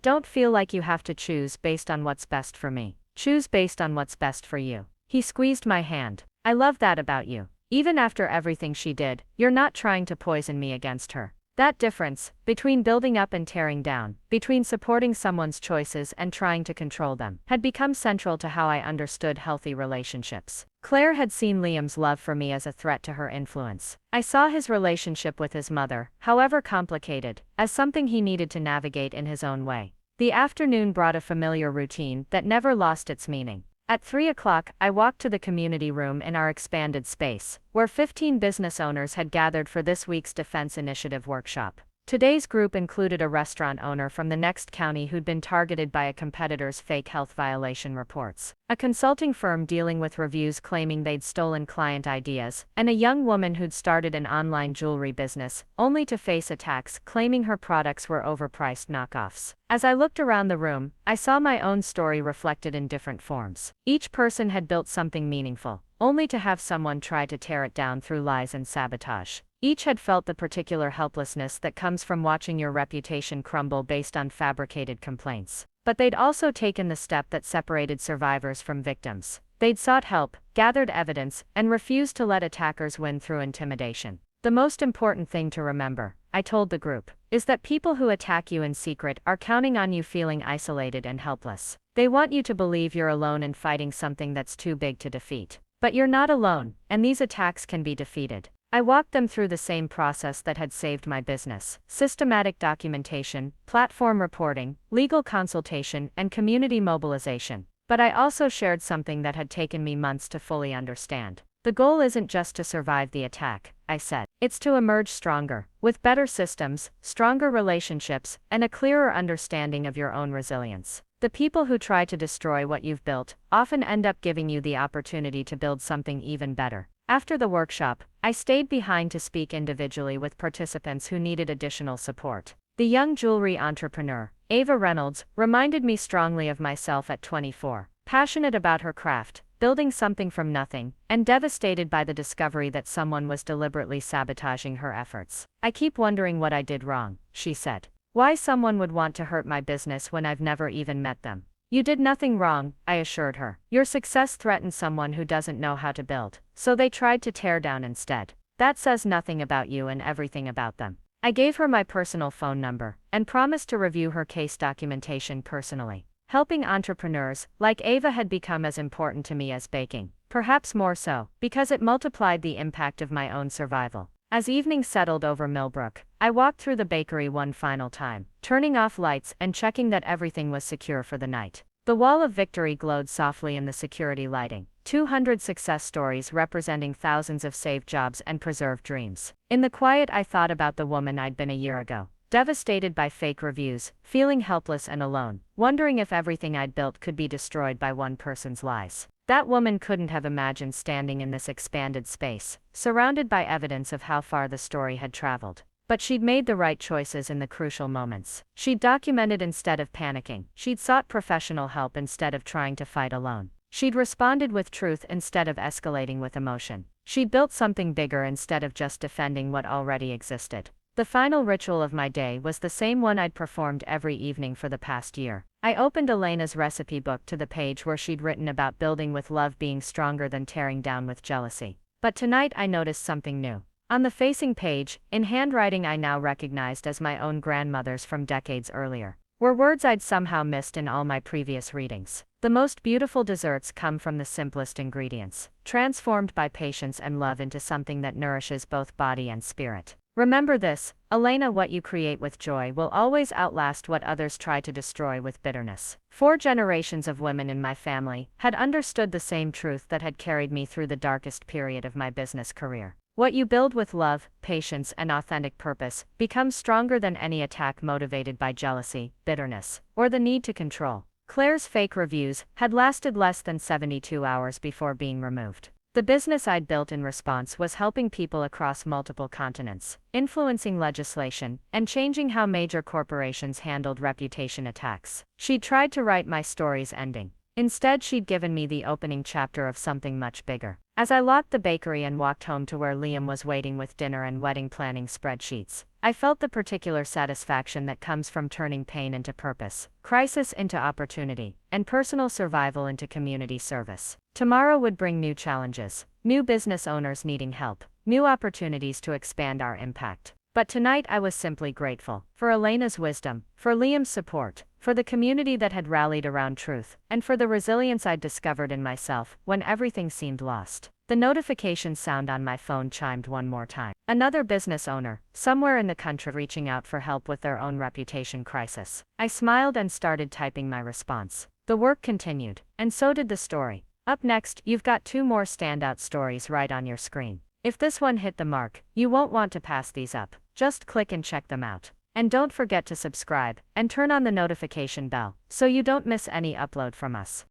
don't feel like you have to choose based on what's best for me. Choose based on what's best for you." He squeezed my hand. "I love that about you. Even after everything she did, you're not trying to poison me against her." That difference, between building up and tearing down, between supporting someone's choices and trying to control them, had become central to how I understood healthy relationships. Claire had seen Liam's love for me as a threat to her influence. I saw his relationship with his mother, however complicated, as something he needed to navigate in his own way. The afternoon brought a familiar routine that never lost its meaning. At 3 o'clock, I walked to the community room in our expanded space, where 15 business owners had gathered for this week's Defense Initiative workshop. Today's group included a restaurant owner from the next county who'd been targeted by a competitor's fake health violation reports, a consulting firm dealing with reviews claiming they'd stolen client ideas, and a young woman who'd started an online jewelry business, only to face attacks claiming her products were overpriced knockoffs. As I looked around the room, I saw my own story reflected in different forms. Each person had built something meaningful, only to have someone try to tear it down through lies and sabotage. Each had felt the particular helplessness that comes from watching your reputation crumble based on fabricated complaints. But they'd also taken the step that separated survivors from victims. They'd sought help, gathered evidence, and refused to let attackers win through intimidation. The most important thing to remember, I told the group, is that people who attack you in secret are counting on you feeling isolated and helpless. They want you to believe you're alone in fighting something that's too big to defeat. But you're not alone, and these attacks can be defeated. I walked them through the same process that had saved my business: systematic documentation, platform reporting, legal consultation, and community mobilization. But I also shared something that had taken me months to fully understand. The goal isn't just to survive the attack, I said. It's to emerge stronger, with better systems, stronger relationships, and a clearer understanding of your own resilience. The people who try to destroy what you've built often end up giving you the opportunity to build something even better. After the workshop, I stayed behind to speak individually with participants who needed additional support. The young jewelry entrepreneur, Ava Reynolds, reminded me strongly of myself at 24, passionate about her craft, building something from nothing, and devastated by the discovery that someone was deliberately sabotaging her efforts. I keep wondering what I did wrong, she said. Why someone would want to hurt my business when I've never even met them. You did nothing wrong, I assured her. Your success threatened someone who doesn't know how to build, so they tried to tear down instead. That says nothing about you and everything about them. I gave her my personal phone number, and promised to review her case documentation personally. Helping entrepreneurs, like Ava, had become as important to me as baking, perhaps more so, because it multiplied the impact of my own survival. As evening settled over Millbrook, I walked through the bakery one final time, turning off lights and checking that everything was secure for the night. The wall of victory glowed softly in the security lighting, 200 success stories representing thousands of saved jobs and preserved dreams. In the quiet, I thought about the woman I'd been a year ago, devastated by fake reviews, feeling helpless and alone, wondering if everything I'd built could be destroyed by one person's lies. That woman couldn't have imagined standing in this expanded space, surrounded by evidence of how far the story had traveled. But she'd made the right choices in the crucial moments. She'd documented instead of panicking. She'd sought professional help instead of trying to fight alone. She'd responded with truth instead of escalating with emotion. She'd built something bigger instead of just defending what already existed. The final ritual of my day was the same one I'd performed every evening for the past year. I opened Elena's recipe book to the page where she'd written about building with love being stronger than tearing down with jealousy. But tonight I noticed something new. On the facing page, in handwriting I now recognized as my own grandmother's from decades earlier, were words I'd somehow missed in all my previous readings. The most beautiful desserts come from the simplest ingredients, transformed by patience and love into something that nourishes both body and spirit. Remember this, Elena: what you create with joy will always outlast what others try to destroy with bitterness. 4 generations of women in my family had understood the same truth that had carried me through the darkest period of my business career. What you build with love, patience, and authentic purpose becomes stronger than any attack motivated by jealousy, bitterness, or the need to control. Claire's fake reviews had lasted less than 72 hours before being removed. The business I'd built in response was helping people across multiple continents, influencing legislation, and changing how major corporations handled reputation attacks. She'd tried to write my story's ending. Instead, she'd given me the opening chapter of something much bigger. As I locked the bakery and walked home to where Liam was waiting with dinner and wedding planning spreadsheets, I felt the particular satisfaction that comes from turning pain into purpose, crisis into opportunity, and personal survival into community service. Tomorrow would bring new challenges, new business owners needing help, new opportunities to expand our impact. But tonight I was simply grateful for Elena's wisdom, for Liam's support, for the community that had rallied around truth, and for the resilience I'd discovered in myself when everything seemed lost. The notification sound on my phone chimed one more time. Another business owner, somewhere in the country, reaching out for help with their own reputation crisis. I smiled and started typing my response. The work continued, and so did the story. Up next, you've got 2 more standout stories right on your screen. If this one hit the mark, you won't want to pass these up. Just click and check them out. And don't forget to subscribe and turn on the notification bell so you don't miss any upload from us.